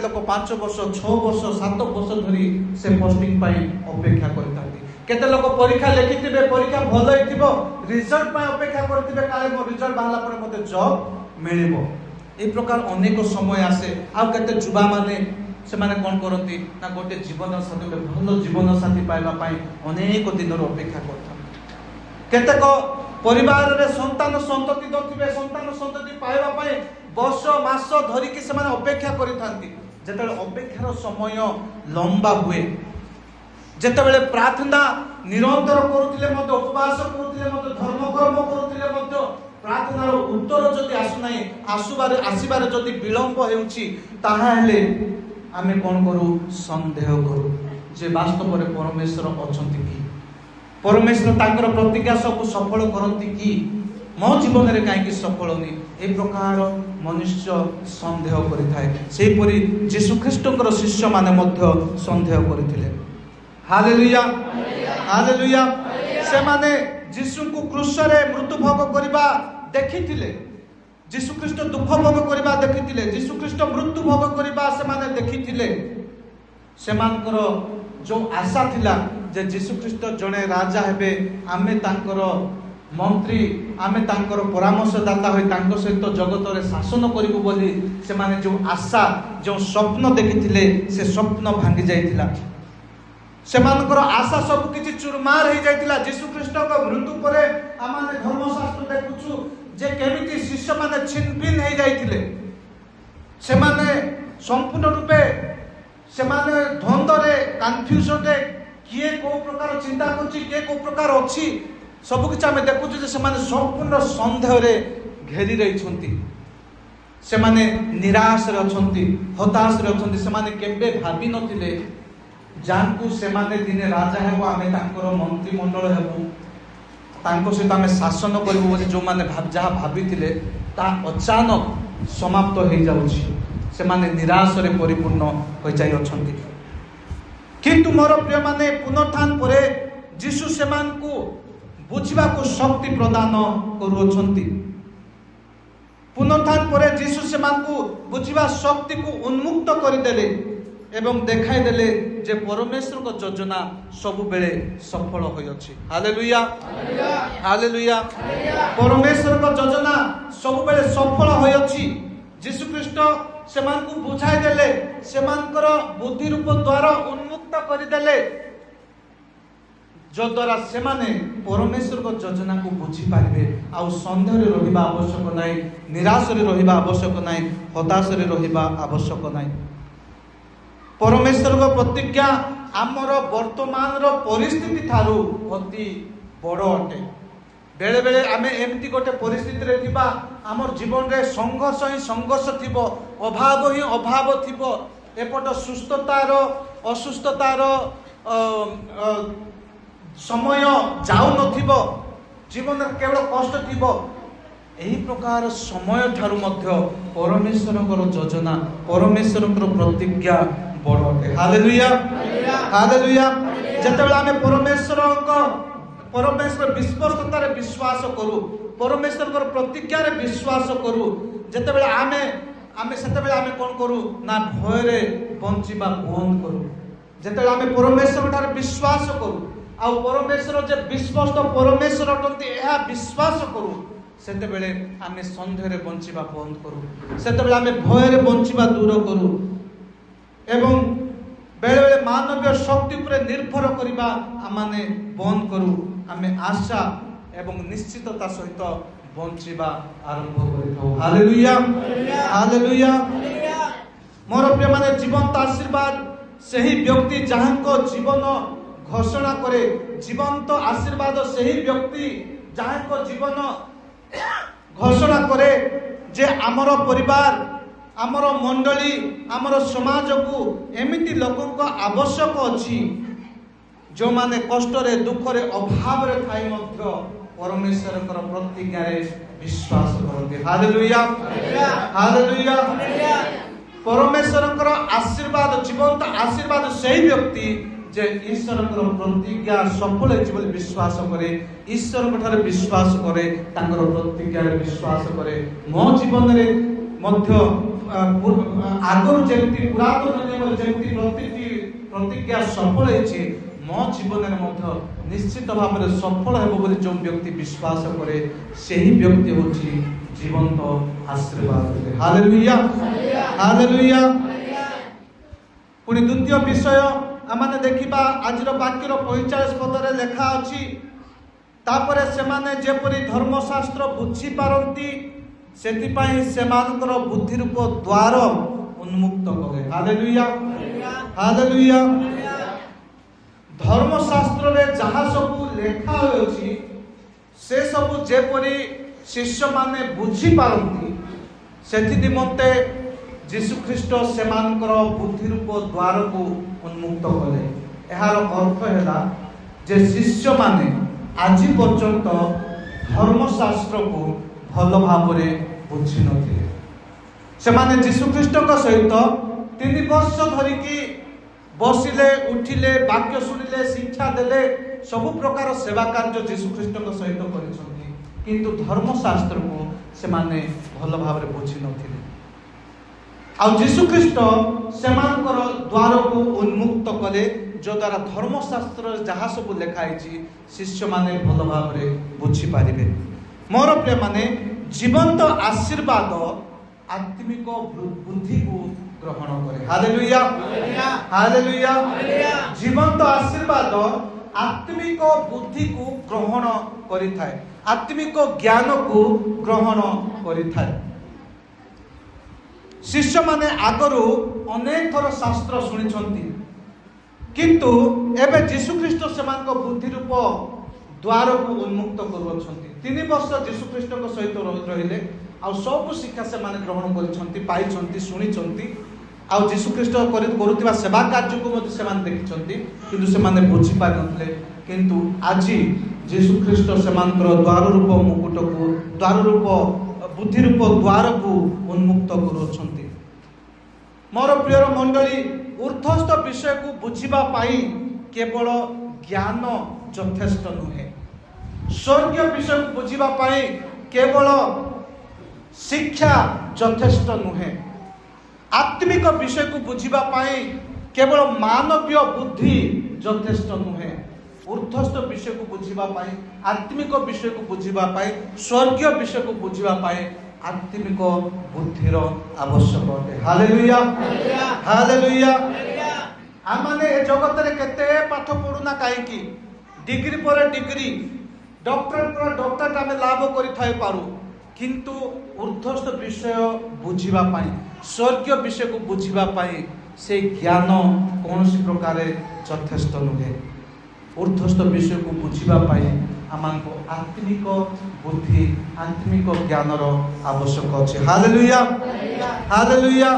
ଲୋକ 5 ବର୍ଷ 6 ବର୍ଷ 7 ବର୍ଷ ଧରି ସେ ପୋଷ୍ଟିଂ ପାଇଁ ଅପେକ୍ଷା କରିଥାନ୍ତି। କେତେ ଲୋକ ପରୀକ୍ଷା ଲେଖିଥିବେ, ପରୀକ୍ଷା ଭଲ ହେଇଥିବ, ରିଜଲ୍ଟ ପାଇଁ ଅପେକ୍ଷା କରିଥିବେ, କାଳେ ମୋ ରିଜଲ୍ଟ ବାହାରିଲା ପରେ ମୋତେ ଜବ୍ ମିଳିବ। এই ପ୍ରକାର ଅନେକ ସମୟ ଆସେ। ଆଉ କେତେ ଯୁବାମାନେ ସେମାନେ କ'ଣ କରନ୍ତି ନା ଗୋଟେ ଜୀବନ ସାଥୀ, ଗୋଟେ ଭଲ ଜୀବନ ସାଥୀ ପାଇବା ପାଇଁ ଅନେକ ଦିନରୁ ଅପେକ୍ଷା କରିଥାନ୍ତି। କେତେକ ପରିବାରରେ ସନ୍ତାନ ସନ୍ତତି ନଥିବେ, ସନ୍ତାନ ସନ୍ତତି ପାଇବା ପାଇଁ ବର୍ଷ ମାସ ଧରିକି ସେମାନେ ଅପେକ୍ଷା କରିଥାନ୍ତି। ଯେତେବେଳେ ଅପେକ୍ଷାର ସମୟ ଲମ୍ବା ହୁଏ, ଯେତେବେଳେ ପ୍ରାର୍ଥନା ନିରନ୍ତର କରୁଥିଲେ ମଧ୍ୟ, ଉପବାସ କରୁଥିଲେ ମଧ୍ୟ, ଧର୍ମକର୍ମ କରୁଥିଲେ ମଧ୍ୟ ପ୍ରାର୍ଥନାର ଉତ୍ତର ଯଦି ଆସୁନାହିଁ, ଆସିବାରେ ଯଦି ବିଳମ୍ବ ହେଉଛି, ତାହେଲେ ଆମେ କ'ଣ କରୁ? ସନ୍ଦେହ କରୁ ଯେ ବାସ୍ତବରେ ପରମେଶ୍ୱର ଅଛନ୍ତି କି? ପରମେଶ୍ୱର ତାଙ୍କର ପ୍ରତିଜ୍ଞା ସବୁ ସଫଳ କରନ୍ତି କି? ମୋ ଜୀବନରେ କାହିଁକି ସଫଳ ହଉନି? এই ପ୍ରକାର ମନୁଷ୍ୟ ସନ୍ଦେହ କରିଥାଏ। ସେହିପରି ଯୀଶୁଖ୍ରୀଷ୍ଟଙ୍କର ଶିଷ୍ୟମାନେ ମଧ୍ୟ ସନ୍ଦେହ କରିଥିଲେ। Hallelujah, hallelujah. ସେମାନେ ଯୀଶୁଙ୍କୁ କ୍ରୁଶରେ ମୃତ୍ୟୁଭୋଗ କରିବା ଦେଖିଥିଲେ, ଯୀଶୁଖ୍ରୀଷ୍ଟ ଦୁଃଖ ଭୋଗ କରିବା ଦେଖିଥିଲେ, ଯୀଶୁଖ୍ରୀଷ୍ଟ ମୃତ୍ୟୁ ଭୋଗ କରିବା ସେମାନେ ଦେଖିଥିଲେ। ସେମାନଙ୍କର ଯେଉଁ ଆଶା ଥିଲା ଯେ ଯୀଶୁଖ୍ରୀଷ୍ଟ ଜଣେ ରାଜା ହେବେ, ଆମେ ତାଙ୍କର ମନ୍ତ୍ରୀ, ଆମେ ତାଙ୍କର ପରାମର୍ଶଦାତା ହୋଇ ତାଙ୍କ ସହିତ ଜଗତରେ ଶାସନ କରିବୁ ବୋଲି ସେମାନେ ଯେଉଁ ଆଶା, ଯେଉଁ ସ୍ୱପ୍ନ ଦେଖିଥିଲେ, ସେ ସ୍ୱପ୍ନ ଭାଙ୍ଗି ଯାଇଥିଲା। ସେମାନଙ୍କର ଆଶା ସବୁ କିଛି ଚୁରମାର ହେଇଯାଇଥିଲା। ଯୀଶୁଖ୍ରୀଷ୍ଟଙ୍କ ମୃତ୍ୟୁ ପରେ ଆମେ ଧର୍ମଶାସ୍ତ୍ର ଦେଖୁଛୁ ଯେ କେମିତି ଶିଷ୍ୟମାନେ ଛିନ୍ଭିନ୍ ହେଇଯାଇଥିଲେ। ସେମାନେ ସମ୍ପୂର୍ଣ୍ଣ ରୂପେ ସେମାନେ ଦ୍ୱନ୍ଦ୍ୱରେ, କନଫ୍ୟୁଜନରେ, କିଏ କୋଉ ପ୍ରକାର ଚିନ୍ତା କରୁଛି, କିଏ କୋଉ ପ୍ରକାର ଅଛି, ସବୁକିଛି ଆମେ ଦେଖୁଛୁ ଯେ ସେମାନେ ସମ୍ପୂର୍ଣ୍ଣ ସନ୍ଦେହରେ ଘେରି ରହିଛନ୍ତି। ସେମାନେ ନିରାଶରେ ଅଛନ୍ତି, ହତାଶରେ ଅଛନ୍ତି। ସେମାନେ କେବେ ଭାବିନଥିଲେ ଯାହାକୁ ସେମାନେ ଦିନେ ରାଜା ହେବ, ଆମେ ତାଙ୍କର ମନ୍ତ୍ରିମଣ୍ଡଳ ହେବୁ, ତାଙ୍କ ସହିତ ଆମେ ଶାସନ କରିବୁ ବୋଲି ଯେଉଁମାନେ ଯାହା ଭାବିଥିଲେ, ତାହା ଅଚାନକ ସମାପ୍ତ ହେଇଯାଉଛି। ସେମାନେ ନିରାଶରେ ପରିପୂର୍ଣ୍ଣ ହୋଇଯାଇଅଛନ୍ତି। କିନ୍ତୁ ମୋର ପ୍ରିୟମାନେ, ପୁନରୁତ୍ଥାନ ପରେ ଯୀଶୁ ସେମାନଙ୍କୁ ବୁଝିବାକୁ ଶକ୍ତି ପ୍ରଦାନ କରୁଅଛନ୍ତି। ପୁନରୁତ୍ଥାନ ପରେ ଯୀଶୁ ସେମାନଙ୍କୁ ବୁଝିବା ଶକ୍ତିକୁ ଉନ୍ମୁକ୍ତ କରିଦେଲେ ଏବଂ ଦେଖାଇଦେଲେ ଯେ ପରମେଶ୍ୱରଙ୍କ ଯୋଜନା ସବୁବେଳେ ସଫଳ ହୋଇଅଛି। Hallelujah, hallelujah. ପରମେଶ୍ୱରଙ୍କ ଯୋଜନା ସବୁବେଳେ ସଫଳ ହୋଇଅଛି। ଯୀଶୁଖ୍ରୀଷ୍ଟ ସେମାନଙ୍କୁ ବୁଝାଇ ଦେଲେ, ସେମାନଙ୍କର ବୁଦ୍ଧି ରୂପ ଦ୍ୱାର ଉନ୍ମୁକ୍ତ କରିଦେଲେ, ଯଦ୍ୱାରା ସେମାନେ ପରମେଶ୍ୱରଙ୍କ ଯୋଜନାକୁ ବୁଝିପାରିବେ। ଆଉ ସନ୍ଦେହରେ ରହିବା ଆବଶ୍ୟକ ନାହିଁ, ନିରାଶରେ ରହିବା ଆବଶ୍ୟକ ନାହିଁ, ହତାଶରେ ରହିବା ଆବଶ୍ୟକ ନାହିଁ। ପରମେଶ୍ୱରଙ୍କ ପ୍ରତିଜ୍ଞା ଆମର ବର୍ତ୍ତମାନର ପରିସ୍ଥିତି ଠାରୁ ଅତି ବଡ଼ ଅଟେ। ବେଳେବେଳେ ଆମେ ଏମିତି ଗୋଟେ ପରିସ୍ଥିତିରେ ଥିବା, ଆମର ଜୀବନରେ ସଂଘର୍ଷ ହିଁ ସଂଘର୍ଷ ଥିବ, ଅଭାବ ହିଁ ଅଭାବ ଥିବ, ଏପଟ ସୁସ୍ଥତାର ଅସୁସ୍ଥତାର ସମୟ ଯାଉନଥିବ, ଜୀବନରେ କେବଳ କଷ୍ଟ ଥିବ। ଏହି ପ୍ରକାର ସମୟ ଠାରୁ ମଧ୍ୟ ପରମେଶ୍ୱରଙ୍କର ଯୋଜନା, ପରମେଶ୍ୱରଙ୍କର ପ୍ରତିଜ୍ଞା ବଡ଼ ଅଟେ। Hallelujah, hallelujah. ଯେତେବେଳେ ଆମେ ପରମେଶ୍ୱର ବିଶ୍ୱସ୍ତତାରେ ବିଶ୍ୱାସ କରୁ, ପରମେଶ୍ୱରଙ୍କର ପ୍ରତିଜ୍ଞାରେ ବିଶ୍ୱାସ କରୁ, ଯେତେବେଳେ ଆମେ ସେତେବେଳେ ଆମେ କ'ଣ କରୁ ନା ଭୟରେ ବଞ୍ଚିବା ବନ୍ଦ କରୁ। ଯେତେବେଳେ ଆମେ ପରମେଶ୍ୱର ଠାରେ ବିଶ୍ୱାସ କରୁ, ଆଉ ପରମେଶ୍ୱର ଯେ ବିଶ୍ୱସ୍ତ ପରମେଶ୍ୱର ଅଟନ୍ତି ଏହା ବିଶ୍ୱାସ କରୁ, ସେତେବେଳେ ଆମେ ସନ୍ଦେହରେ ବଞ୍ଚିବା ବନ୍ଦ କରୁ, ସେତେବେଳେ ଆମେ ଭୟରେ ବଞ୍ଚିବା ଦୂର କରୁ ଏବଂ ବେଳେବେଳେ ମାନବୀୟ ଶକ୍ତି ଉପରେ ନିର୍ଭର କରିବା ଆମେ ବନ୍ଦ କରୁ। ଆମେ ଆଶା ଏବଂ ନିଶ୍ଚିତତା ସହିତ ବଞ୍ଚିବା ଆରମ୍ଭ କରିଥାଉ। Hallelujah, hallelujah. ମୋର ପ୍ରିୟମାନେ, ଜୀବନ୍ତ ଆଶୀର୍ବାଦ ସେହି ବ୍ୟକ୍ତି ଯାହାଙ୍କ ଜୀବନ ଘୋଷଣା କରେ। ଜୀବନ୍ତ ଆଶୀର୍ବାଦ ସେହି ବ୍ୟକ୍ତି ଯାହାଙ୍କ ଜୀବନ ଘୋଷଣା କରେ ଯେ ଆମର ପରିବାର, ଆମର ମଣ୍ଡଳୀ, ଆମର ସମାଜକୁ ଏମିତି ଲୋକଙ୍କ ଆବଶ୍ୟକ ଅଛି ଯେଉଁମାନେ କଷ୍ଟରେ, ଦୁଃଖରେ, ଅଭାବରେ ଥାଇ ମଧ୍ୟ ପରମେଶ୍ୱରଙ୍କର ପ୍ରତିଜ୍ଞାରେ ବିଶ୍ୱାସ କରନ୍ତି। Hallelujah, hallelujah. ପରମେଶ୍ୱରଙ୍କର ଆଶୀର୍ବାଦ, ଜୀବନ୍ତ ଆଶୀର୍ବାଦ ସେହି ବ୍ୟକ୍ତି ଯେ ଈଶ୍ୱରଙ୍କର ପ୍ରତିଜ୍ଞା ସଫଳ ହେଇଛି ବୋଲି ବିଶ୍ୱାସ କରେ, ଈଶ୍ୱରଙ୍କ ଠାରେ ବିଶ୍ୱାସ କରେ, ତାଙ୍କର ପ୍ରତିଜ୍ଞାରେ ବିଶ୍ୱାସ କରେ। ମୋ ଜୀବନରେ ମଧ୍ୟ ଆଗରୁ ଯେମିତି ପୁରାତନ ନିୟମରେ ଯେମିତି ପ୍ରତିଜ୍ଞା ସଫଳ ହେଇଛି, ମୋ ଜୀବନରେ ମଧ୍ୟ ନିଶ୍ଚିତ ଭାବରେ ସଫଳ ହେବ ବୋଲି ଯେଉଁ ବ୍ୟକ୍ତି ବିଶ୍ୱାସ କରେ ସେହି ବ୍ୟକ୍ତି ହେଉଛି ଜୀବନ୍ତ ଆଶୀର୍ବାଦ। Hallelujah, hallelujah. ପୁଣି ଦ୍ୱିତୀୟ ବିଷୟ ଆମେ ଦେଖିବା ଆଜିର ବାକ୍ୟର 45 ପଦରେ ଲେଖା ଅଛି, ତାପରେ ସେମାନେ ଯେପରି ଧର୍ମଶାସ୍ତ୍ର ବୁଝିପାରନ୍ତି ସେଥିପାଇଁ ସେମାନଙ୍କର ବୁଦ୍ଧି ରୂପ ଦ୍ୱାର ଉନ୍ମୁକ୍ତ କଲେ। Hallelujah, hallelujah. ଧର୍ମଶାସ୍ତ୍ରରେ ଯାହା ସବୁ ଲେଖା ହୋଇଅଛି ସେ ସବୁ ଯେପରି ଶିଷ୍ୟମାନେ ବୁଝିପାରନ୍ତି ସେଥି ନିମନ୍ତେ ଯୀଶୁଖ୍ରୀଷ୍ଟ ସେମାନଙ୍କର ବୁଦ୍ଧି ରୂପ ଦ୍ୱାରକୁ ଉନ୍ମୁକ୍ତ କଲେ। ଏହାର ଅର୍ଥ ହେଲା ଯେ ଶିଷ୍ୟମାନେ ଆଜି ପର୍ଯ୍ୟନ୍ତ ଧର୍ମଶାସ୍ତ୍ରକୁ ଭଲ ଭାବରେ ବୁଝିନଥିଲେ। ସେମାନେ ଯୀଶୁଖ୍ରୀଷ୍ଟଙ୍କ ସହିତ 3 ବର୍ଷ ଧରିକି ବସିଲେ, ଉଠିଲେ, ବାକ୍ୟ ଶୁଣିଲେ, ଶିକ୍ଷା ଦେଲେ, ସବୁ ପ୍ରକାର ସେବା କାର୍ଯ୍ୟ ଯୀଶୁଖ୍ରୀଷ୍ଟଙ୍କ ସହିତ କରିଛନ୍ତି, କିନ୍ତୁ ଧର୍ମଶାସ୍ତ୍ରକୁ ସେମାନେ ଭଲ ଭାବରେ ବୁଝିନଥିଲେ। ଆଉ ଯୀଶୁଖ୍ରୀଷ୍ଟ ସେମାନଙ୍କର ଦ୍ୱାରକୁ ଉନ୍ମୁକ୍ତ କଲେ, ଯଦ୍ୱାରା ଧର୍ମଶାସ୍ତ୍ରରେ ଯାହା ସବୁ ଲେଖା ହେଇଛି ଶିଷ୍ୟମାନେ ଭଲ ଭାବରେ ବୁଝିପାରିବେ। ମୋର ପ୍ରିୟମାନେ, ଜୀବନ୍ତ ଆଶୀର୍ବାଦ ଆତ୍ମିକ ବୁଦ୍ଧିକୁ ଗ୍ରହଣ କରେ। Hallelujah, hallelujah. ଜୀବନ୍ତ ଆଶୀର୍ବାଦ ଆତ୍ମିକ ବୁଦ୍ଧିକୁ ଗ୍ରହଣ କରିଥାଏ, ଆତ୍ମିକ ଜ୍ଞାନକୁ ଗ୍ରହଣ କରିଥାଏ। ଶିଷ୍ୟମାନେ ଆଗରୁ ଅନେକ ଥର ଶାସ୍ତ୍ର ଶୁଣିଛନ୍ତି, କିନ୍ତୁ ଏବେ ଯୀଶୁଖ୍ରୀଷ୍ଟ ସେମାନଙ୍କ ବୁଦ୍ଧି ରୂପ ଦ୍ୱାରକୁ ଉନ୍ମୁକ୍ତ କରୁଅଛନ୍ତି। 3 ବର୍ଷ ଯୀଶୁଖ୍ରୀଷ୍ଟଙ୍କ ସହିତ ରହିଲେ, ଆଉ ସବୁ ଶିକ୍ଷା ସେମାନେ ଗ୍ରହଣ କରିଛନ୍ତି, ପାଇଛନ୍ତି, ଶୁଣିଛନ୍ତି, ଆଉ ଯୀଶୁଖ୍ରୀଷ୍ଟ କରୁଥିବା ସେବା କାର୍ଯ୍ୟକୁ ମଧ୍ୟ ସେମାନେ ଦେଖିଛନ୍ତି, କିନ୍ତୁ ସେମାନେ ବୁଝିପାରିନଥିଲେ। କିନ୍ତୁ ଆଜି ଯୀଶୁଖ୍ରୀଷ୍ଟ ସେମାନଙ୍କର ଦ୍ୱାର ରୂପ ମୁକୁଟକୁ, ଦ୍ୱାର ରୂପ ବୁଦ୍ଧି ରୂପ ଦ୍ୱାରକୁ ଉନ୍ମୁକ୍ତ କରୁଅଛନ୍ତି। ମୋର ପ୍ରିୟର ମଣ୍ଡଳୀ, ଊର୍ଦ୍ଧ୍ୱସ୍ଥ ବିଷୟକୁ ବୁଝିବା ପାଇଁ କେବଳ ଜ୍ଞାନ ଯଥେଷ୍ଟ ନୁହେଁ। ସ୍ୱର୍ଗୀୟ ବିଷୟକୁ ବୁଝିବା ପାଇଁ କେବଳ ଶିକ୍ଷା ଯଥେଷ୍ଟ ନୁହେଁ। ଆତ୍ମିକ ବିଷୟକୁ ବୁଝିବା ପାଇଁ କେବଳ ମାନବୀୟ ବୁଦ୍ଧି ଯଥେଷ୍ଟ ନୁହେଁ। ଊର୍ଦ୍ଧ୍ୱସ୍ଥ ବିଷୟକୁ ବୁଝିବା ପାଇଁ, ଆତ୍ମିକ ବିଷୟକୁ ବୁଝିବା ପାଇଁ, ସ୍ୱର୍ଗୀୟ ବିଷୟକୁ ବୁଝିବା ପାଇଁ ଆତ୍ମିକ ବୁଦ୍ଧିର ଆବଶ୍ୟକ ଅଟେ। Hallelujah, hallelujah. ଆମମାନେ ଏ ଜଗତରେ କେତେ ପାଠ ପଢୁନା କାହିଁକି, ଡିଗ୍ରୀ ପରେ ଡିଗ୍ରୀ, ଡକ୍ଟରେଟ୍ ପରେ ଡକ୍ଟରେଟ୍ ଆମେ ଲାଭ କରିଥାଇପାରୁ, କିନ୍ତୁ ଊର୍ଦ୍ଧ୍ୱସ୍ଥ ବିଷୟ ବୁଝିବା ପାଇଁ, ସ୍ୱର୍ଗୀୟ ବିଷୟକୁ ବୁଝିବା ପାଇଁ ସେ ଜ୍ଞାନ କୌଣସି ପ୍ରକାରେ ଯଥେଷ୍ଟ ନୁହେଁ। ଊର୍ଦ୍ଧ୍ୱସ୍ଥ ବିଷୟକୁ ବୁଝିବା ପାଇଁ ଆମକୁ ଆତ୍ମିକ ବୁଦ୍ଧି, ଆତ୍ମିକ ଜ୍ଞାନର ଆବଶ୍ୟକ ଅଛି। Hallelujah, hallelujah.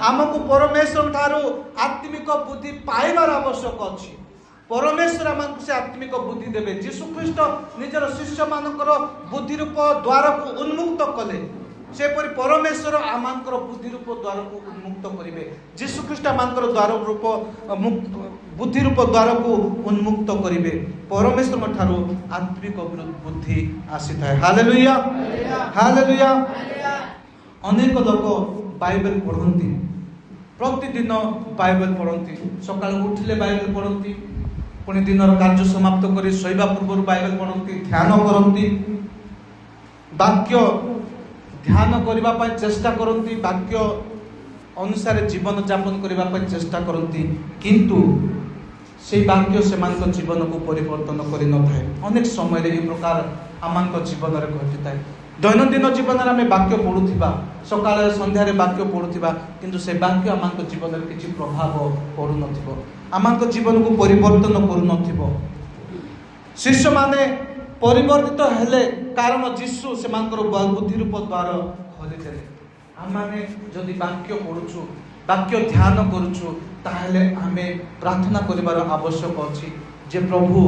ଆମକୁ ପରମେଶ୍ୱର ଠାରୁ ଆତ୍ମିକ ବୁଦ୍ଧି ପାଇବାର ଆବଶ୍ୟକ ଅଛି। ପରମେଶ୍ୱର ଆମକୁ ସେ ଆତ୍ମିକ ବୁଦ୍ଧି ଦେବେ। ଯୀଶୁଖ୍ରୀଷ୍ଟ ନିଜର ଶିଷ୍ୟମାନଙ୍କର ବୁଦ୍ଧି ରୂପ ଦ୍ୱାରକୁ ଉନ୍ମୁକ୍ତ କଲେ, ସେପରି ପରମେଶ୍ୱର ଆମଙ୍କର ବୁଦ୍ଧି ରୂପ ଦ୍ୱାରକୁ ଉନ୍ମୁକ୍ତ କରିବେ। ଯୀଶୁଖ୍ରୀଷ୍ଟ ଆମଙ୍କର ବୁଦ୍ଧି ରୂପ ଦ୍ୱାରକୁ ଉନ୍ମୁକ୍ତ କରିବେ। ପରମେଶ୍ୱରଙ୍କ ଠାରୁ ଆତ୍ମିକ ବୁଦ୍ଧି ଆସିଥାଏ। Hallelujah, hallelujah. ଅନେକ ଲୋକ ବାଇବେଲ ପଢ଼ନ୍ତି, ପ୍ରତିଦିନ ବାଇବେଲ ପଢ଼ନ୍ତି, ସକାଳୁ ଉଠିଲେ ବାଇବେଲ ପଢ଼ନ୍ତି, ପୁଣି ଦିନର କାର୍ଯ୍ୟ ସମାପ୍ତ କରି ଶୋଇବା ପୂର୍ବରୁ ବାଇବେଲ ପଢ଼ନ୍ତି, ଧ୍ୟାନ କରନ୍ତି, ବାକ୍ୟ ଧ୍ୟାନ କରିବା ପାଇଁ ଚେଷ୍ଟା କରନ୍ତି, ବାକ୍ୟ ଅନୁସାରେ ଜୀବନ ଯାପନ କରିବା ପାଇଁ ଚେଷ୍ଟା କରନ୍ତି, କିନ୍ତୁ সেই বাক্য সেମାନଙ୍କ ଜୀବନକୁ ପରିବର୍ତ୍ତନ କରିନଥାଏ। ଅନେକ ସମୟରେ ଏହି ପ୍ରକାର ଆମଙ୍କ ଜୀବନରେ ଘଟିଥାଏ। ଦୈନନ୍ଦିନ ଜୀବନରେ ଆମେ ବାକ୍ୟ ପଢୁଥିବା, ସକାଳେ ସନ୍ଧ୍ୟାରେ ବାକ୍ୟ ପଢୁଥିବା, କିନ୍ତୁ ସେ ବାକ୍ୟ ଆମଙ୍କ ଜୀବନରେ କିଛି ପ୍ରଭାବ ପଡୁନଥିବ, ଆମଙ୍କ ଜୀବନକୁ ପରିବର୍ତ୍ତନ କରୁନଥିବ। ଶିଷ୍ୟମାନେ ପରିବର୍ତ୍ତିତ ହେଲେ କାରଣ ଯୀଶୁ ସେମାନଙ୍କର ବୁଦ୍ଧି ରୂପ ଦ୍ୱାର ଖୋଲିଦେଲେ। ଆମମାନେ ଯଦି ବାକ୍ୟ ପଢୁଛୁ, ବାକ୍ୟ ଧ୍ୟାନ କରୁଛୁ, ତାହେଲେ ଆମେ ପ୍ରାର୍ଥନା କରିବାର ଆବଶ୍ୟକ ଅଛି ଯେ ପ୍ରଭୁ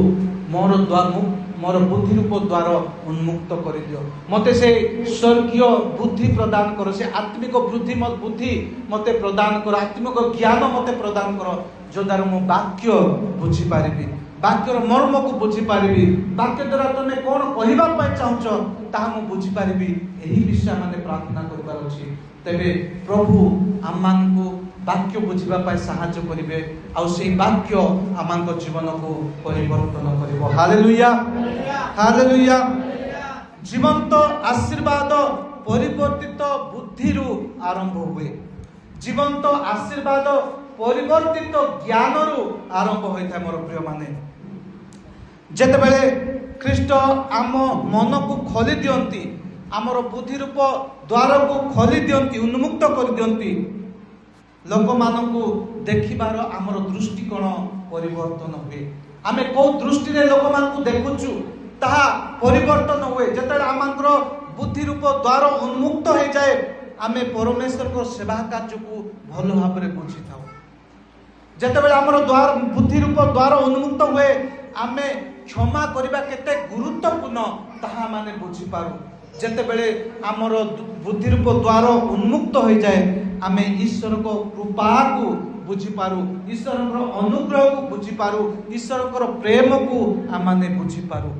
ମୋର ବୁଦ୍ଧି ରୂପ ଦ୍ୱାର ଉନ୍ମୁକ୍ତ କରିଦିଅ, ମୋତେ ସେ ସ୍ୱର୍ଗୀୟ ବୁଦ୍ଧି ପ୍ରଦାନ କର, ସେ ଆତ୍ମିକ ବୁଦ୍ଧି ମୋତେ ପ୍ରଦାନ କର, ଆତ୍ମିକ ଜ୍ଞାନ ମୋତେ ପ୍ରଦାନ କର, ଯଦ୍ୱାରା ମୁଁ ବାକ୍ୟ ବୁଝିପାରିବି, ବାକ୍ୟର ମର୍ମକୁ ବୁଝିପାରିବି, ବାକ୍ୟ ଦ୍ୱାରା ତୁମେ କ'ଣ କହିବା ପାଇଁ ଚାହୁଁଛ ତାହା ମୁଁ ବୁଝିପାରିବି। ଏହି ବିଷୟ ମାନେ ପ୍ରାର୍ଥନା କରିବାର ଅଛି। तेबे प्रभु आमको वाक्य बुझा साहाय्य करेंगे आउ से वाक्य आम जीवन को परिवर्तन कर। Hallelujah hallelujah. जीवंत आशीर्वाद परिवर्तित बुद्धि आरंभ हुए। जीवंत आशीर्वाद परिवर्तित ज्ञान आरंभ होता है। मोर प्रिय माने जेतेबेले ख्रीष्ट आम मन को खोली दियंती, आमर बुद्धि रूप द्वार को खोली दियंती, उन्मुक्त कर दियंती, लोक मानकु देखिबार आमर दृष्टिकोण परिवर्तन हुए। आमे को दृष्टि रे लोक मानकु देखुचु ताहा परिवर्तन हुए। जेतेबेले आमर बुद्धि रूप द्वार उन्मुक्त हो जाए, आमे परमेश्वर को सेवा कार्य को भल भाव में बुझी था। जेतेबेले आमर द्वार बुद्धि रूप द्वार उन्मुक्त हुए, आमे क्षमा करबा केते गुरुत्वपूर्ण ताहा माने बुझी पारू। जेतेबेले आमर बुद्धि रूप द्वार उन्मुक्त हो जाए, आमे ईश्वर को कृपा को बुझी पारू, ईश्वर को अनुग्रह को बुझी पारू, ईश्वर को प्रेम को आमाने बुझी पारू।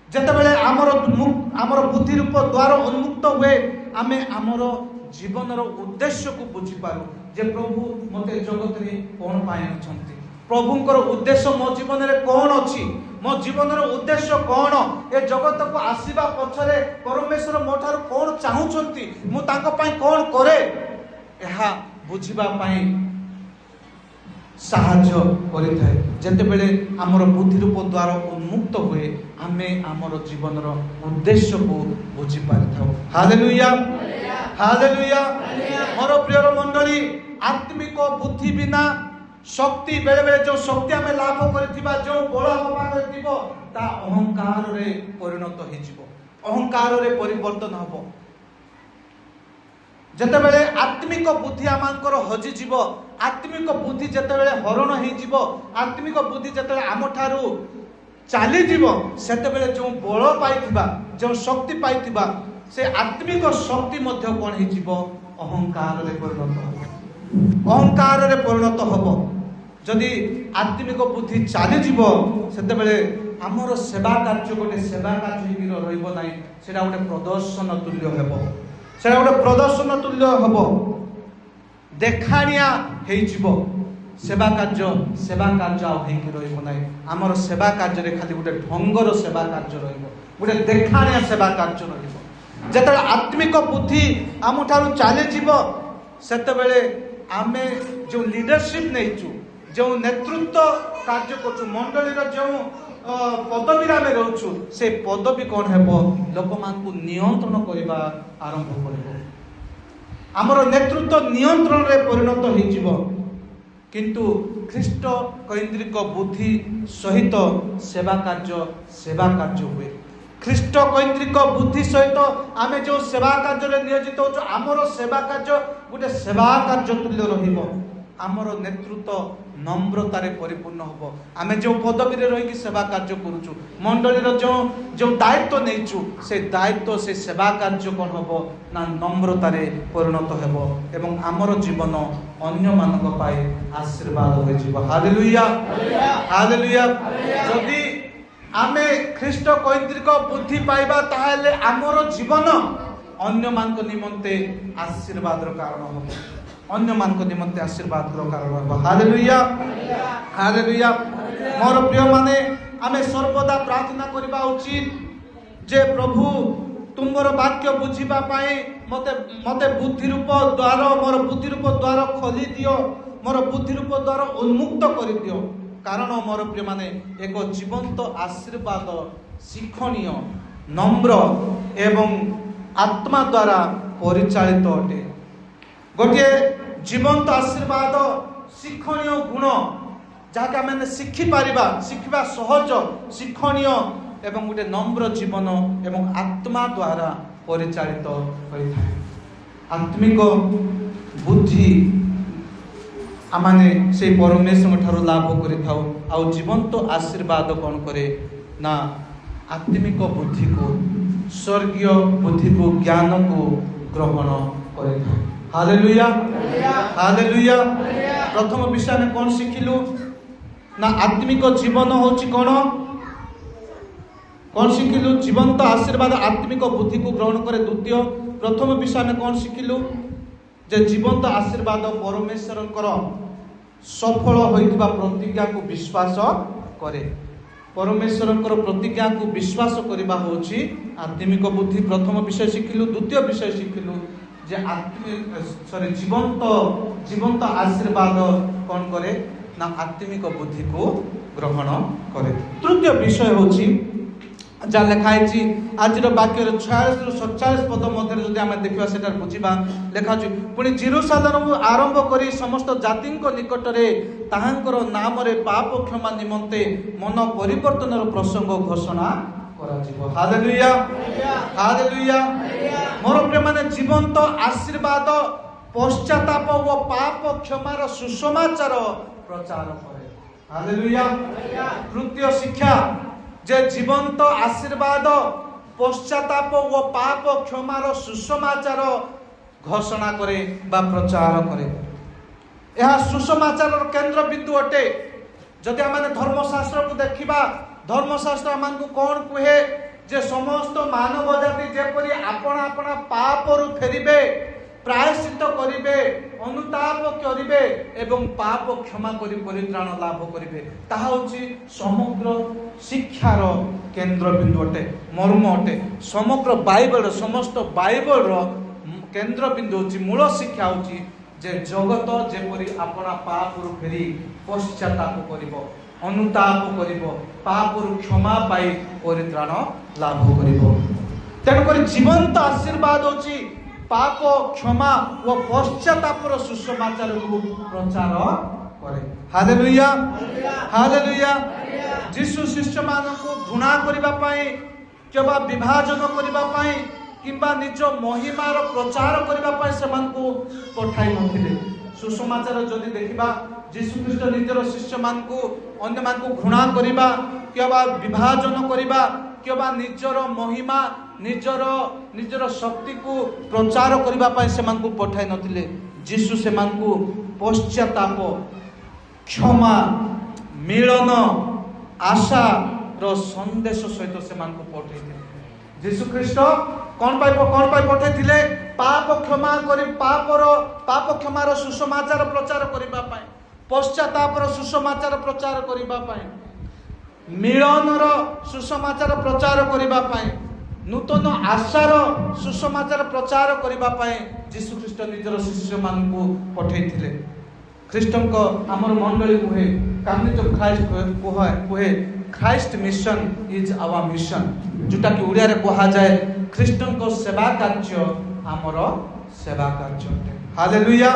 जेतेबेले आमर बुद्धि रूप द्वार उन्मुक्त हुए, आमे आमर जीवन उद्देश्य को बुझी पारू जे प्रभु मते जगत रे कोन पाए अछंती, प्रभुंकर उद्देश्य मो जीवन रे कोन अछि, मो जीवन रो उद्देश्य कोन, ए जगत को आसीबा पछरे परमेश्वर मोठार कोन चाहुचंती, मु तांको पई कोन करे, एहा बुझिबा पई साहाय्य करिथाय। जेतेबेले आमर बुद्धि रूप द्वार उन्मुक्त हुए, आमे आमर जीवन रो उद्देश्य को बुझी पारिथाउ। Hallelujah hallelujah. मोर प्रिय मंडली, आत्मिक बुद्धि बिना शक्ति बेले बेले जो शक्ति आमे लाभ करथिबा, जो बळ हवा करथिबो, ता अहंकार रे परिणत हो जिवो, अहंकार रे परिवर्तन हबो। जेतेबेले आत्मिक बुद्धि आमांकर हजि जीव, आत्मिक बुद्धि जेतेबेले हरण हो जीव, आत्मिक बुद्धि जेतेबेले आम ठारू चाली जीव, सेतेबेले जो बळ पाइथिबा, जो शक्ति पाइथिबा, से आत्मिक शक्ति मध्य कोन हो जीव, अहंकार रे परिणत हबो, अहंकार रे परिणत हबो। जदि आत्मिक बुद्धि चाली जीव, सेतेबेले आमर सेवा कार्य गोटे सेवा कार्य ही रहिबो नाही, सेटा गोटे प्रदर्शन तुल्य हेबो, सेटा गोटे प्रदर्शन तुल्य हेबो, देखाणिया हेइ जीव। सेवा कार्य आ हेकि रहिबो नाही। आमर सेवा कार्य रे खाली गोटे ढंगर सेवा कार्य रहिबो, गोटे देखाणिया सेवा कार्य रहिबो। जेतेबेले आत्मिक बुद्धि आम ठारू चाली जीव, सेतेबेले आमे जो लीडरशिप नैचु, जो नेतृत्व कार्य करछु, मंडलीर जो पदवी आमे रहछु, से पदवी कोन हेबो, लोक मान को नियंत्रण करबा आरंभ करबो। आमर नेतृत्व नियंत्रण रे परिणत हो जिवो। किंतु ख्रीष्ट कैंद्रिक बुद्धि सहित सेवा कार्य हुए। ख्रीष्ट कैंद्रिक बुद्धि सहित आमे जो सेवा कार्य रे नियोजित होछु, आमर सेवा कार्य गोटे सेवा कार्य तुल्य रहिबो। आमर नेतृत्व नम्रतारे परिपूर्ण होबो। आमे जो पदवी रे रही सेवा कार्य करूछु, मंडलीर जो दायित्व नैचु, से दायित्व से सेवा कार्य कोन होबो ना नम्रतारे परिणत हेबो, एवं आमर जीवन अन्य मानक पाए आशीर्वाद होय जीव। Hallelujah hallelujah. जदि आमे ख्रीष्ट कैंद्रिक बुद्धि पाइबा, ताहाले आमर जीवन अन्य मानक निमंते आशीर्वादर कारण होबो, अन्य मानक निमंते आशीर्वादर कारण होबो। Hallelujah hallelujah. मोर प्रिय माने, आमे सर्वदा प्रार्थना करबा उचित जे प्रभु तुमर वाक्य बुझिबा पाए मते बुद्धि रूप द्वार, मोर बुद्धि रूप द्वार खोली दियो, मोर बुद्धि रूप द्वार उन्मुक्त कर दियो। कारण मोर प्रिय माने, एक जीवंत आशीर्वाद शिक्षणीय, नम्र एवं आत्मा द्वारा परिचालित अटे। गोटे जीवंत आशीर्वाद शिक्षणीय गुण जहाँके आम शिखि पारिबा, शिखिबा सहज, शिक्षणीय एवं गोटे नम्र जीवन एवं आत्मा द्वारा परिचालित होता है। आत्मिक बुद्धि आमाने से परमेश्वर ठारू लाभ करिथाउ। आउ जीवंत आशीर्वाद कौन करे ना आत्मिक बुद्धि को, स्वर्गीय बुद्धि को, ज्ञान को ग्रहण करिथाउ। Hallelujah hallelujah. प्रथम विषय में कौन शिखिलु ना आत्मिक जीवन होची कौन शिखिलु, जीवंत आशीर्वाद आत्मिक बुद्धि को ग्रहण करे। द्वितीय प्रथम विषय में कौन शिखिलु जे जीवंत आशीर्वाद परमेश्वर सफल होइतिबा प्रतिज्ञा को विश्वास करे। परमेश्वर प्रतिज्ञा को विश्वास करबा होची आत्मिक बुद्धि। प्रथम विषय शिखिलु, द्वितीय विषय शिखिलु जे आत्मिक जीवंत आशीर्वाद कौन करे ना आत्मिक बुद्धि को ग्रहण करे। तृतीय विषय होची जा लिखाई आज वाक्य 46 रु 47 पद मध्य जदि आम देखा से बुझा लिखा पुणी जेरुसालेम आरंभ करी समस्त जाति निकट में ताहांकर नाम रे पाप क्षमा निमंते मन परिवर्तन प्रसंग घोषणा करा। Hallelujah hallelujah. मोर प्रिय माने जीवंत आशीर्वाद पश्चाताप व पाप क्षमार सुसमाचार प्रचार करे। हालेलुया। तृतीय शिक्षा जे जीवंत आशीर्वाद पश्चाताप व पाप क्षमार सुसमाचार घोषणा करे बा प्रचार करे। यह सुसमाचार केंद्र बिंदु अटे। जदि आम धर्मशास्त्र को देखा धर्मशास्त्र आम कौन कहे जे समस्त मानव जाति जेपरी आपण आपण पाप रु फेरिबे, प्रायश्चित करिबे, अनुताप करिबे एवं पाप क्षमा करी परित्राण लाभ करिबे, ताहा होची समग्र शिक्षार केंद्र बिंदु अटे, मर्म अटे। समग्र बाइबल समस्त बाइबल केंद्र बिंदु होची मूल शिक्षा होची जे जगत जेपरी आपना पाप रु फेरी पश्चाताप करिबो, अनुताप करिबो, पाप रु क्षमा पाई परित्राण लाभ करिबो। तेणुकर जीवंत आशीर्वाद होची पाप क्षमा व पश्चातापर सुसमाचार को प्रचार करे। Hallelujah hallelujah. जीशु शिष्य मानक घृणा करिबा पई केबा विभाजन करिबा पई किंबा निज महिमार प्रचार करिबा पई समान को पठाई नथिले। सुसमाचार जदि देखिबा जीशु ख्रीष्ट निजर शिष्य मान को अन्य मान को घृणा करिबा केबा विभाजन करिबा केबा निजर महिमा निजर शक्ति को प्रचार करिबा पई समान को पठाई नथिले। जीशु समान को पश्चाताप, क्षमा, मिलन, आशा रो संदेश सहित समान को पठाई। जीशु ख्रीष्ट कौन पाई पठाई थिले? पाप क्षमा करी पाप क्षमार सुसमाचार प्रचार करिबा पई, पश्चातापर सुसमाचार प्रचार करिबा पई, मिलनर सुसमाचार प्रचार करिबा पई, नूतन आशार सुसमाचार प्रचार करिबा पई जीशु ख्रीष्ट निजर शिष्य मान को पठाई थिले। ख्रीष्टन को हमर मंडली कहे कामनी तो क्राइस्ट कहे Christ mission is our mission, जोटा कि उड़िया रे कहा जाए ख्रीष्टन को सेवा कार्य हमर सेवा कार्य। हालेलुया।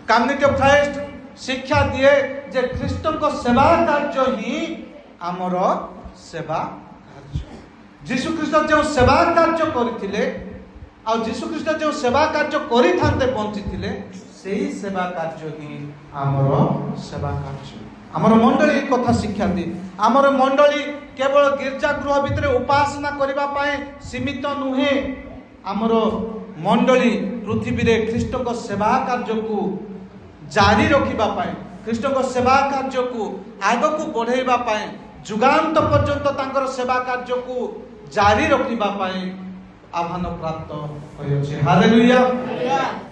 कामनी तो क्राइस्ट शिक्षा दिए जे ख्रीष्टन को सेवा कार्य ही हमर सेवा कार्य। जीशु ख्रीष्ट जो सेवा कार्य करथिले आ जीशु ख्रीष्ट जो सेवा कार्य करिथांते पहुंचीथिले सेही सेवा कार्य ही हमर सेवा कार्य। हमर मंडली कथा शिक्षा दी। हमर मंडली केवल गिरजा गृह भितर उपासना करिबा पाए सीमित नुहे। हमर मंडली पृथ्वी रे ख्रीष्ट को सेवा कार्य को जारी रखिबा पाए, ख्रीष्ट को सेवा कार्य को आग को बढ़ाइबा पाए, जुगांत पर्यंत तांकर सेवा कार्य को जारी रखिबा पाए आह्वान प्राप्त होइछे। हालेलुया।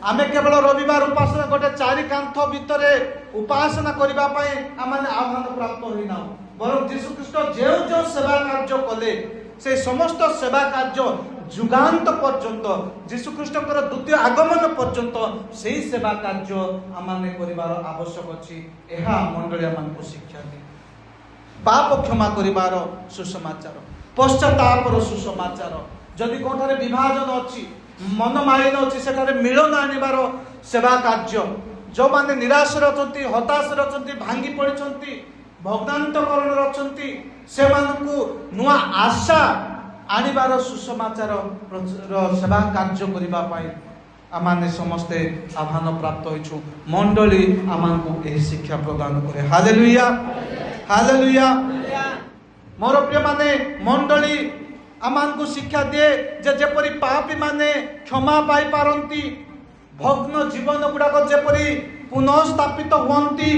आमे केवल रविवार उपासना गोटे चारि कांथ भितरे उपासना करिबा पाए आमाने आह्वान प्राप्त होइना, बरं जीशु ख्रीष्ट जो सेवा कार्य कले से समस्त सेवा कार्य जुगांत पर्यंत जीशु ख्रीष्टकर द्वितीय आगमन पर्यंत सेही सेवा कार्य आमाने करिबार आवश्यक अछि। एहा मंडली मानकु शिक्षा दी। पाप क्षमा करिबार सुसमाचार, पश्चातापर सुसमाचार, जदि कोठारे विभाजन अछि, मन मालिन अछि, सेठारे मिलन आनिबार सेवा कार्य, जो माने निराश रचंती, हताश रचंती, भांगी पड़िचंती, भग्नांतकरण रचंती, से मानकु नुआ आशा आनिबार सुसमाचार सेवा कार्य करिबा पाई आमाने समस्ते आह्वान प्राप्त होइछु। मंडली आमानकु एही शिक्षा प्रदान करे। Hallelujah hallelujah. मोर प्रिय माने मंडली आमानकु शिक्षा दिए जे जेपरी पापी माने क्षमा पाई पारंती, भग्न जीवन गुड़ाक जेपरी पुनर्स्थापित हुअंती,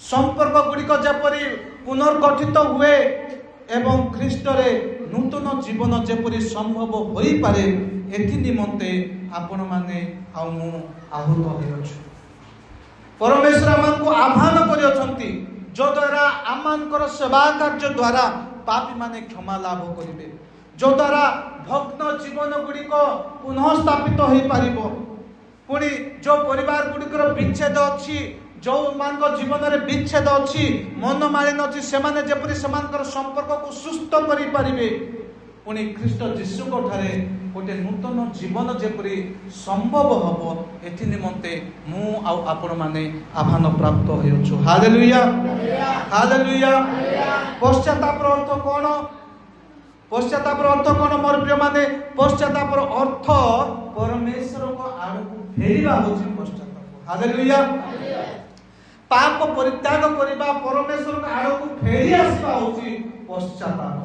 संपर्क गुड़िक जेपरी पुनर्गठित हुए ଏବଂ ଖ୍ରୀଷ୍ଟରେ ନୂତନ ଜୀବନ ଯେପରି ସମ୍ଭବ ହୋଇପାରେ ଏଥି ନିମନ୍ତେ ଆପଣମାନେ ଆଉ ମୁଁ ଆହୁତ ହୋଇଅଛୁ। ପରମେଶ୍ୱର ଆମକୁ ଆହ୍ୱାନ କରିଅଛନ୍ତି ଯଦ୍ୱାରା ଆମମାନଙ୍କର ସେବା କାର୍ଯ୍ୟ ଦ୍ୱାରା ପାପୀମାନେ କ୍ଷମା ଲାଭ କରିବେ, ଯଦ୍ୱାରା ଭଗ୍ନ ଜୀବନ ଗୁଡ଼ିକ ପୁନଃ ସ୍ଥାପିତ ହୋଇପାରିବ। ପୁଣି ଯେଉଁ ପରିବାର ଗୁଡ଼ିକର ବିଚ୍ଛେଦ ଅଛି, ଯେଉଁମାନଙ୍କ ଜୀବନରେ ବିଚ୍ଛେଦ ଅଛି, ମନମାଳିନ ଅଛି, ସେମାନେ ଯେପରି ସେମାନଙ୍କର ସମ୍ପର୍କକୁ ସୁସ୍ଥ କରିପାରିବେ। ପୁଣି ଖ୍ରୀଷ୍ଟ ଯୀଶୁଙ୍କ ଠାରେ ଗୋଟେ ନୂତନ ଜୀବନ ଯେପରି ସମ୍ଭବ ହେବ ଏଥି ନିମନ୍ତେ ମୁଁ ଆଉ ଆପଣମାନେ ଆହ୍ୱାନ ପ୍ରାପ୍ତ ହେଉଛୁ। Hallelujah, hallelujah. ପଶ୍ଚାତାପର ଅର୍ଥ କ'ଣ? ପଶ୍ଚାତାପର ଅର୍ଥ କ'ଣ ମୋର ପ୍ରିୟମାନେ? ପଶ୍ଚାତାପର ଅର୍ଥ ପରମେଶ୍ୱରଙ୍କ ଆଡ଼କୁ ଫେରିବା ହେଉଛି ପଶ୍ଚାତାପ। ହାଲେଲୁୟା। ପାପ ପରିତ୍ୟାଗ କରିବା, ପରମେଶ୍ୱରଙ୍କ ଆଡ଼କୁ ଫେରି ଆସିବା ହେଉଛି ପଶ୍ଚାତାପ।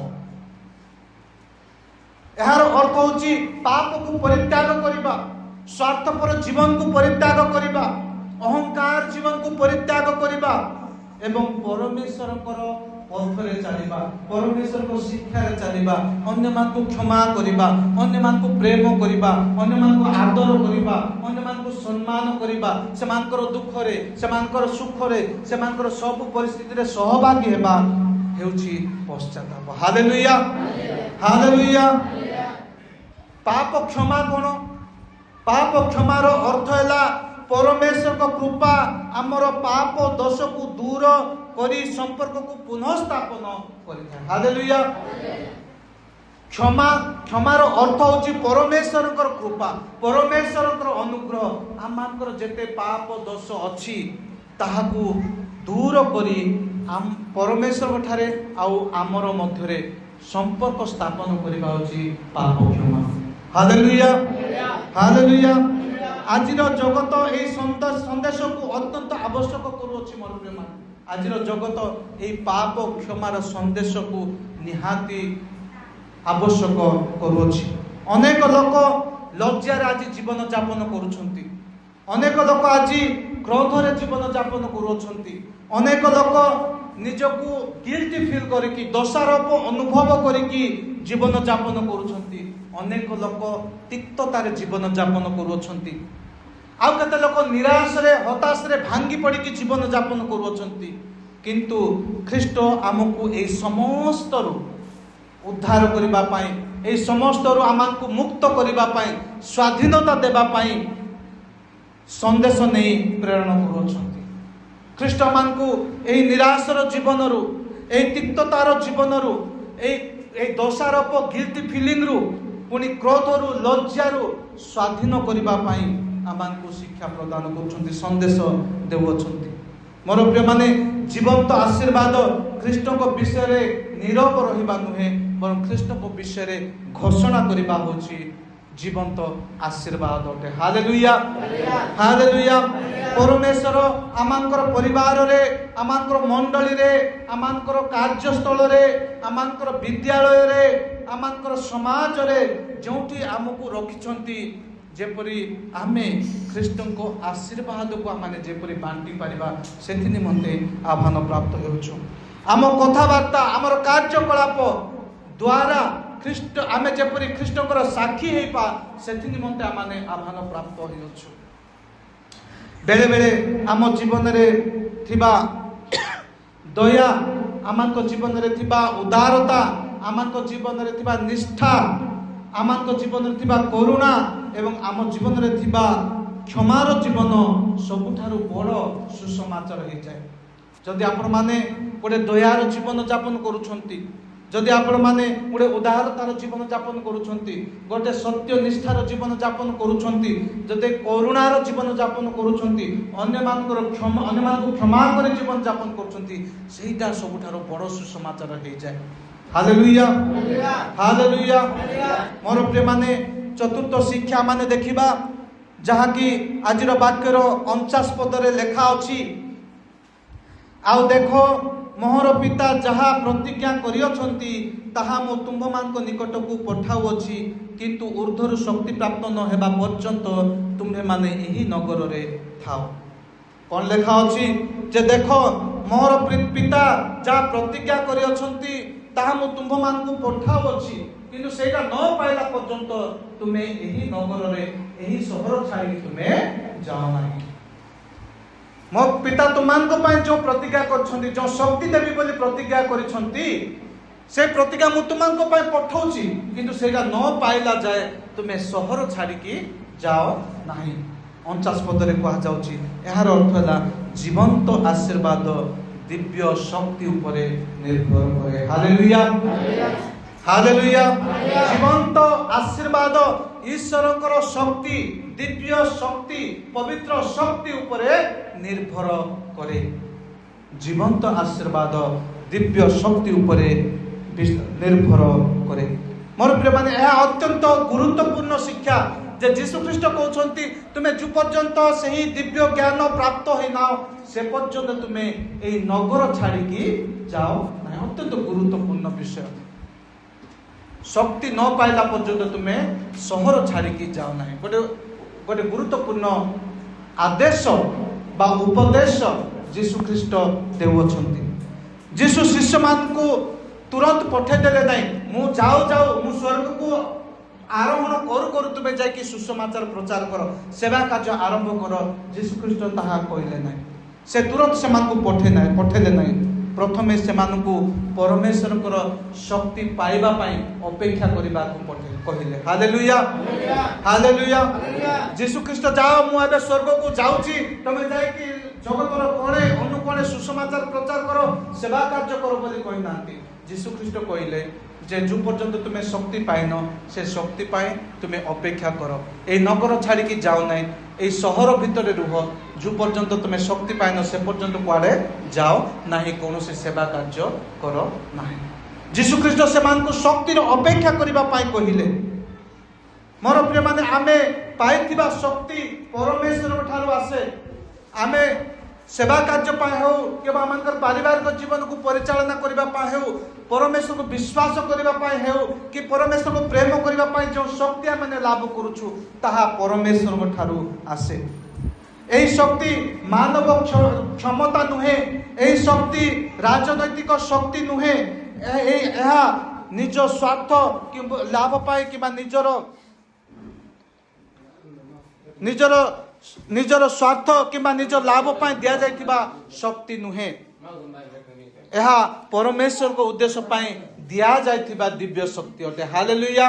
ଏହାର ଅର୍ଥ ହେଉଛି ପାପକୁ ପରିତ୍ୟାଗ କରିବା, ସ୍ୱାର୍ଥପର ଜୀବନକୁ ପରିତ୍ୟାଗ କରିବା, ଅହଙ୍କାର ଜୀବନକୁ ପରିତ୍ୟାଗ କରିବା ଏବଂ ପରମେଶ୍ୱରଙ୍କର ପଥରେ ଚାଲିବା, ପରମେଶ୍ୱରଙ୍କ ଶିକ୍ଷାରେ ଚାଲିବା, ଅନ୍ୟମାନଙ୍କୁ କ୍ଷମା କରିବା, ଅନ୍ୟମାନଙ୍କୁ ପ୍ରେମ କରିବା, ଅନ୍ୟମାନଙ୍କୁ ଆଦର କରିବା, ଅନ୍ୟମାନଙ୍କୁ ସମ୍ମାନ କରିବା, ସେମାନଙ୍କର ଦୁଃଖରେ, ସେମାନଙ୍କର ସୁଖରେ, ସେମାନଙ୍କର ସବୁ ପରିସ୍ଥିତିରେ ସହଭାଗୀ ହେବା ହେଉଛି ପଶ୍ଚାତାପ। Hallelujah, hallelujah. ପାପ କ୍ଷମା କ'ଣ? ପାପ କ୍ଷମାର ଅର୍ଥ ହେଲା ପରମେଶ୍ୱରଙ୍କ କୃପା ଆମର ପାପ ଦୋଷକୁ ଦୂର କରି ସମ୍ପର୍କକୁ ପୁନଃ ସ୍ଥାପନ କରିଥାଏ। ହାଲେଲୁୟା। କ୍ଷମାର ଅର୍ଥ ହେଉଛି ପରମେଶ୍ୱରଙ୍କର କୃପା, ପରମେଶ୍ୱରଙ୍କର ଅନୁଗ୍ରହ। ଆମମାନଙ୍କର ଯେତେ ପାପ ଦୋଷ ଅଛି ତାହାକୁ ଦୂର କରି ପରମେଶ୍ୱରଙ୍କ ଠାରେ ଆଉ ଆମର ମଧ୍ୟରେ ସମ୍ପର୍କ ସ୍ଥାପନ କରିବା ହେଉଛି ପାପ କ୍ଷମା। Hallelujah, hallelujah. ଆଜିର ଜଗତ ଏହି ସନ୍ଦେଶକୁ ଅତ୍ୟନ୍ତ ଆବଶ୍ୟକ କରୁଅଛି ମୋର ପ୍ରିୟମାନେ। ଆଜିର ଜଗତ ଏହି ପାପ କ୍ଷମାର ସନ୍ଦେଶକୁ ନିହାତି ଆବଶ୍ୟକ କରୁଅଛି। ଅନେକ ଲୋକ ଲଜ୍ଜାରେ ଆଜି ଜୀବନ ଯାପନ କରୁଛନ୍ତି, ଅନେକ ଲୋକ ଆଜି କ୍ରୋଧରେ ଜୀବନ ଯାପନ କରୁଅଛନ୍ତି, ଅନେକ ଲୋକ ନିଜକୁ ଗିଲ୍ଟି ଫିଲ୍ କରିକି ଦୋଷାରୋପ ଅନୁଭବ କରିକି ଜୀବନ ଯାପନ କରୁଛନ୍ତି, ଅନେକ ଲୋକ ତିକ୍ତତାରେ ଜୀବନ ଯାପନ କରୁଅଛନ୍ତି, ଆଉ କେତେ ଲୋକ ନିରାଶରେ ହତାଶରେ ଭାଙ୍ଗି ପଡ଼ିକି ଜୀବନ ଯାପନ କରୁଅଛନ୍ତି। କିନ୍ତୁ ଖ୍ରୀଷ୍ଟ ଆମକୁ ଏହି ସମସ୍ତରୁ ଉଦ୍ଧାର କରିବା ପାଇଁ, ଏହି ସମସ୍ତରୁ ଆମକୁ ମୁକ୍ତ କରିବା ପାଇଁ, ସ୍ୱାଧୀନତା ଦେବା ପାଇଁ ସନ୍ଦେଶ ନେଇ ପ୍ରେରଣ କରୁଅଛନ୍ତି। ଖ୍ରୀଷ୍ଟ ଆମକୁ ଏହି ନିରାଶର ଜୀବନରୁ, ଏହି ତିକ୍ତତାର ଜୀବନରୁ, ଏହି ଦୋଷାରୋପ ଗିଲ୍ଟି ଫିଲିଂରୁ, ପୁଣି କ୍ରୋଧରୁ, ଲଜ୍ଜାରୁ ସ୍ୱାଧୀନ କରିବା ପାଇଁ ଆମକୁ ଶିକ୍ଷା ପ୍ରଦାନ କରୁଛନ୍ତି, ସନ୍ଦେଶ ଦେଉଅଛନ୍ତି। ମୋର ପ୍ରିୟମାନେ, ଜୀବନ୍ତ ଆଶୀର୍ବାଦ ଖ୍ରୀଷ୍ଟଙ୍କ ବିଷୟରେ ନୀରବ ରହିବା ନୁହେଁ, ବରଂ ଖ୍ରୀଷ୍ଟଙ୍କ ବିଷୟରେ ଘୋଷଣା କରିବା ହେଉଛି ଜୀବନ୍ତ ଆଶୀର୍ବାଦ ଅଟେ। Hallelujah, hallelujah. ପରମେଶ୍ୱର ଆମଙ୍କର ପରିବାରରେ, ଆମଙ୍କର ମଣ୍ଡଳୀରେ, ଆମଙ୍କର କାର୍ଯ୍ୟସ୍ଥଳରେ, ଆମଙ୍କର ବିଦ୍ୟାଳୟରେ, ଆମଙ୍କର ସମାଜରେ ଯେଉଁଠି ଆମକୁ ରଖିଛନ୍ତି, ଯେପରି ଆମେ ଖ୍ରୀଷ୍ଟଙ୍କ ଆଶୀର୍ବାଦକୁ ଆମେ ଯେପରି ବାଣ୍ଟି ପାରିବା ସେଥି ନିମନ୍ତେ ଆହ୍ୱାନ ପ୍ରାପ୍ତ ହେଉଛୁ। ଆମ କଥାବାର୍ତ୍ତା, ଆମର କାର୍ଯ୍ୟକଳାପ ଦ୍ୱାରା ଆମେ ଯେପରି ଖ୍ରୀଷ୍ଟଙ୍କର ସାକ୍ଷୀ ହେଇପା ସେଥି ନିମନ୍ତେ ଆମେ ଆହ୍ୱାନ ପ୍ରାପ୍ତ ହେଉଛୁ। ବେଳେବେଳେ ଆମ ଜୀବନରେ ଥିବା ଦୟା, ଆମଙ୍କ ଜୀବନରେ ଥିବା ଉଦାରତା, ଆମଙ୍କ ଜୀବନରେ ଥିବା ନିଷ୍ଠା, ଆମଙ୍କ ଜୀବନରେ ଥିବା କରୁଣା ଏବଂ ଆମ ଜୀବନରେ ଥିବା କ୍ଷମାର ଜୀବନ ସବୁଠାରୁ ବଡ଼ ସୁସମାଚାର ହେଇଯାଏ। ଯଦି ଆପଣମାନେ ଗୋଟେ ଦୟାର ଜୀବନ ଯାପନ କରୁଛନ୍ତି, ଯଦି ଆପଣମାନେ ଗୋଟେ ଉଦାରତାର ଜୀବନ ଯାପନ କରୁଛନ୍ତି, ଗୋଟେ ସତ୍ୟନିଷ୍ଠାର ଜୀବନ ଯାପନ କରୁଛନ୍ତି, ଯଦି କରୁଣାର ଜୀବନ ଯାପନ କରୁଛନ୍ତି, ଅନ୍ୟମାନଙ୍କୁ କ୍ଷମା କରି ଜୀବନ ଯାପନ କରୁଛନ୍ତି, ସେଇଟା ସବୁଠାରୁ ବଡ଼ ସୁସମାଚାର ହେଇଯାଏ। Hallelujah, hallelujah. ମୋର ପ୍ରିୟମାନେ, ଚତୁର୍ଥ ଶିକ୍ଷା ମାନେ ଦେଖିବା, ଯାହାକି ଆଜିର ବାକ୍ୟର 49 ପଦରେ ଲେଖା ଅଛି। ଆଉ ଦେଖ, ମୋହର ପିତା ଯାହା ପ୍ରତିଜ୍ଞା କରିଅଛନ୍ତି ତାହା ମୁଁ ତୁମ୍ଭମାନଙ୍କ ନିକଟକୁ ପଠାଉଅଛି, କିନ୍ତୁ ଊର୍ଦ୍ଧ୍ୱରୁ ଶକ୍ତି ପ୍ରାପ୍ତ ନ ହେବା ପର୍ଯ୍ୟନ୍ତ ତୁମ୍ଭେମାନେ ଏହି ନଗରରେ ଥାଅ। କ'ଣ ଲେଖା ଅଛି? ଯେ ଦେଖ, ମୋର ପିତା ଯାହା ପ୍ରତିଜ୍ଞା କରିଅଛନ୍ତି ତାହା ମୁଁ ତୁମ୍ଭମାନଙ୍କୁ ପଠାଉଅଛି, କିନ୍ତୁ ସେଇଟା ନ ପାଇଲା ପର୍ଯ୍ୟନ୍ତ ତୁମେ ଏହି ନଗରରେ ଏହି ସହର ଛାଡ଼ିକି ତୁମେ ଯାଅ ନାହିଁ। ମୋ ପିତା ତୁମମାନଙ୍କ ପାଇଁ ଯେଉଁ ପ୍ରତିଜ୍ଞା କରିଛନ୍ତି, ଯେଉଁ ଶକ୍ତି ଦେବି ବୋଲି ପ୍ରତିଜ୍ଞା କରିଛନ୍ତି, ସେ ପ୍ରତିଜ୍ଞା ମୁଁ ତୁମମାନଙ୍କ ପାଇଁ ପଠାଉଛି, କିନ୍ତୁ ସେଇଟା ନ ପାଇଲା ଯାଏ ତୁମେ ସହର ଛାଡ଼ିକି ଯାଅ ନାହିଁ। 49 ପଦରେ କୁହାଯାଉଛି, ଏହାର ଅର୍ଥ ହେଲା ଜୀବନ୍ତ ଆଶୀର୍ବାଦ ଦିବ୍ୟ ଶକ୍ତି ଉପରେ ନିର୍ଭର କରେ। Hallelujah, hallelujah. ଜୀବନ୍ତ ଆଶୀର୍ବାଦ ଈଶ୍ୱରଙ୍କର ଶକ୍ତି, ଦିବ୍ୟ ଶକ୍ତି, ପବିତ୍ର ଶକ୍ତି ଉପରେ ନିର୍ଭର କରେ। ଜୀବନ୍ତ ଆଶୀର୍ବାଦ ଦିବ୍ୟ ଶକ୍ତି ଉପରେ ନିର୍ଭର କରେ। ମୋର ପ୍ରିୟମାନେ, ଏହା ଅତ୍ୟନ୍ତ ଗୁରୁତ୍ୱପୂର୍ଣ୍ଣ ଶିକ୍ଷା ଯେ ଯୀଶୁ ଖ୍ରୀଷ୍ଟ କହୁଛନ୍ତି, ତୁମେ ଯେଉଁ ପର୍ଯ୍ୟନ୍ତ ସେହି ଦିବ୍ୟ ଜ୍ଞାନ ପ୍ରାପ୍ତ ହୋଇନାଅ ସେ ପର୍ଯ୍ୟନ୍ତ ତୁମେ ଏହି ନଗର ଛାଡ଼ିକି ଯାଅ ନାହିଁ। ଅତ୍ୟନ୍ତ ଗୁରୁତ୍ୱପୂର୍ଣ୍ଣ ବିଷୟ। ଶକ୍ତି ନ ପାଇଲା ପର୍ଯ୍ୟନ୍ତ ତୁମେ ସହର ଛାଡ଼ିକି ଯାଅ ନାହିଁ। ଗୋଟେ ଗୁରୁତ୍ୱପୂର୍ଣ୍ଣ ଆଦେଶ ବା ଉପଦେଶ ଯୀଶୁ ଖ୍ରୀଷ୍ଟ ଦେଉଅଛନ୍ତି। ଯୀଶୁ ଶିଷ୍ୟମାନଙ୍କୁ ତୁରନ୍ତ ପଠାଇଦେଲେ ନାହିଁ, ମୁଁ ଯାଉ ମୁଁ ସ୍ୱର୍ଗକୁ ଆରୋହଣ କରୁ କରୁ ତୁମେ ଯାଇକି ସୁସମାଚାର ପ୍ରଚାର କର, ସେବା କାର୍ଯ୍ୟ ଆରମ୍ଭ କର। ଯୀଶୁ ଖ୍ରୀଷ୍ଟ ତାହା କହିଲେ ନାହିଁ। ସେ ତୁରନ୍ତ ସେମାନଙ୍କୁ ପଠାଇଲେ ନାହିଁ। ପ୍ରଥମେ ସେମାନଙ୍କୁ ପରମେଶ୍ୱରଙ୍କର ଶକ୍ତି ପାଇବା ପାଇଁ ଅପେକ୍ଷା କରିବାକୁ କହିଲେ। Hallelujah, hallelujah. ଯୀଶୁ ଖ୍ରୀଷ୍ଟ ଯାଅ, ମୁଁ ଏବେ ସ୍ୱର୍ଗକୁ ଯାଉଛି, ତମେ ଯାଇକି ଜଗତର କୋଣେ ଅନୁକୋଣେ ସୁସମାଚାର ପ୍ରଚାର କର, ସେବା କାର୍ଯ୍ୟ କର ବୋଲି କହିନାହାନ୍ତି। ଯୀଶୁ ଖ୍ରୀଷ୍ଟ କହିଲେ ଯେ ଯେଉଁ ପର୍ଯ୍ୟନ୍ତ ତୁମେ ଶକ୍ତି ପାଇନ ସେ ଶକ୍ତି ପାଇଁ ତୁମେ ଅପେକ୍ଷା କର। এই ନଗର ଛାଡ଼ିକି ଯାଅ ନାହିଁ, এই ସହର ଭିତରେ ରୁହ। ଯେଉଁ ପର୍ଯ୍ୟନ୍ତ ତୁମେ ଶକ୍ତି ପାଇନ ସେ ପର୍ଯ୍ୟନ୍ତ କୁଆଡ଼େ ଯାଅ ନାହିଁ, କୌଣସି ସେବା କାର୍ଯ୍ୟ କର ନାହିଁ। ଯୀଶୁ ଖ୍ରୀଷ୍ଟ ସେମାନଙ୍କୁ ଶକ୍ତିର ଅପେକ୍ଷା କରିବା ପାଇଁ କହିଲେ। ମୋର ପ୍ରିୟମାନେ, ଆମେ ପାଇଥିବା ଶକ୍ତି ପରମେଶ୍ୱରଙ୍କ ଠାରୁ ଆସେ। ଆମେ ସେବା କାର୍ଯ୍ୟ ପାଇଁ ହେଉ କିମ୍ବା ଆମଙ୍କର ପାରିବାରିକ ଜୀବନକୁ ପରିଚାଳନା କରିବା ପାଇଁ ହେଉ, ପରମେଶ୍ୱରକୁ ବିଶ୍ୱାସ କରିବା ପାଇଁ ହେଉ କି ପରମେଶ୍ୱରକୁ ପ୍ରେମ କରିବା ପାଇଁ ଯେଉଁ ଶକ୍ତି ଆମେ ଲାଭ କରୁଛୁ ତାହା ପରମେଶ୍ୱରଙ୍କ ଠାରୁ ଆସେ। ଏହି ଶକ୍ତି ମାନବ କ୍ଷମତା ନୁହେଁ, ଏହି ଶକ୍ତି ରାଜନୈତିକ ଶକ୍ତି ନୁହେଁ। ଏହା ନିଜ ସ୍ୱାର୍ଥ କିମ୍ବା ଲାଭ ପାଇଁ କିମ୍ବା ନିଜର ସ୍ୱାର୍ଥ କିମ୍ବା ନିଜ ଲାଭ ପାଇଁ ଦିଆଯାଇଥିବା ଶକ୍ତି ନୁହେଁ। ଏହା ପରମେଶ୍ୱରଙ୍କ ଉଦ୍ଦେଶ୍ୟ ପାଇଁ ଦିଆଯାଇଥିବା ଦିବ୍ୟ ଶକ୍ତି ଅଟେ। ହାଲେଲୁୟା।